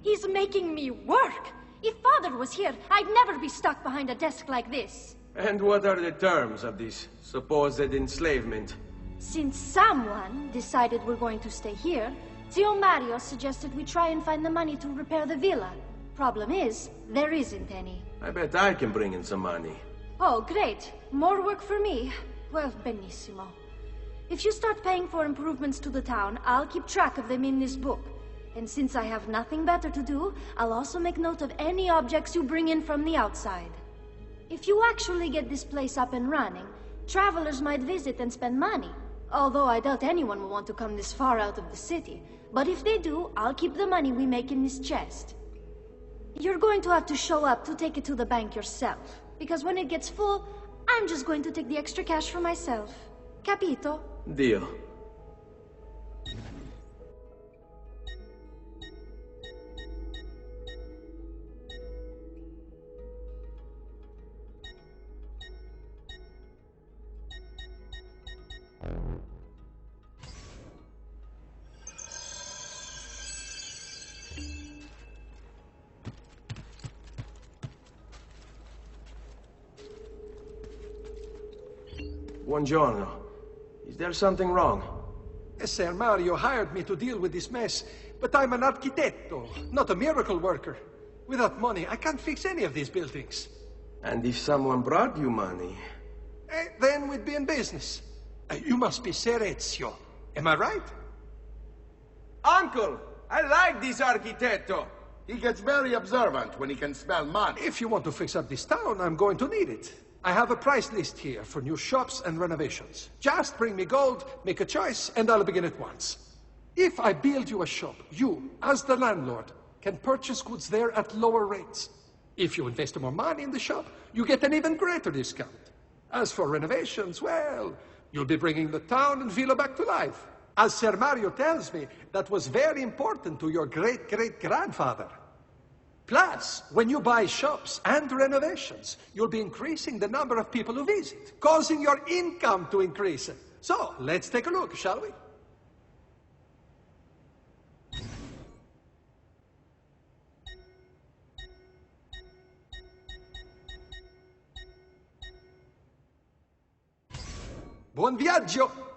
He's making me work. If Father was here, I'd never be stuck behind a desk like this. And what are the terms of this supposed enslavement? Since someone decided we're going to stay here, Zio Mario suggested we try and find the money to repair the villa. Problem is, there isn't any. I bet I can bring in some money. Oh, great. More work for me. Well, benissimo. If you start paying for improvements to the town, I'll keep track of them in this book. And since I have nothing better to do, I'll also make note of any objects you bring in from the outside. If you actually get this place up and running, travelers might visit and spend money. Although I doubt anyone will want to come this far out of the city. But if they do, I'll keep the money we make in this chest. You're going to have to show up to take it to the bank yourself. Because when it gets full, I'm just going to take the extra cash for myself. Capito? Deal. Buongiorno. Is there something wrong? Ser Mario hired me to deal with this mess, but I'm an architetto, not a miracle worker. Without money, I can't fix any of these buildings. And if someone brought you money? Then we'd be in business. You must be Ser Ezio. Am I right? Uncle, I like this architetto. He gets very observant when he can smell money. If you want to fix up this town, I'm going to need it. I have a price list here for new shops and renovations. Just bring me gold, make a choice, and I'll begin at once. If I build you a shop, you, as the landlord, can purchase goods there at lower rates. If you invest more money in the shop, you get an even greater discount. As for renovations, well, you'll be bringing the town and villa back to life. As Ser Mario tells me, that was very important to your great-great-grandfather. Plus, when you buy shops and renovations, you'll be increasing the number of people who visit, causing your income to increase. So, let's take a look, shall we? Buon viaggio!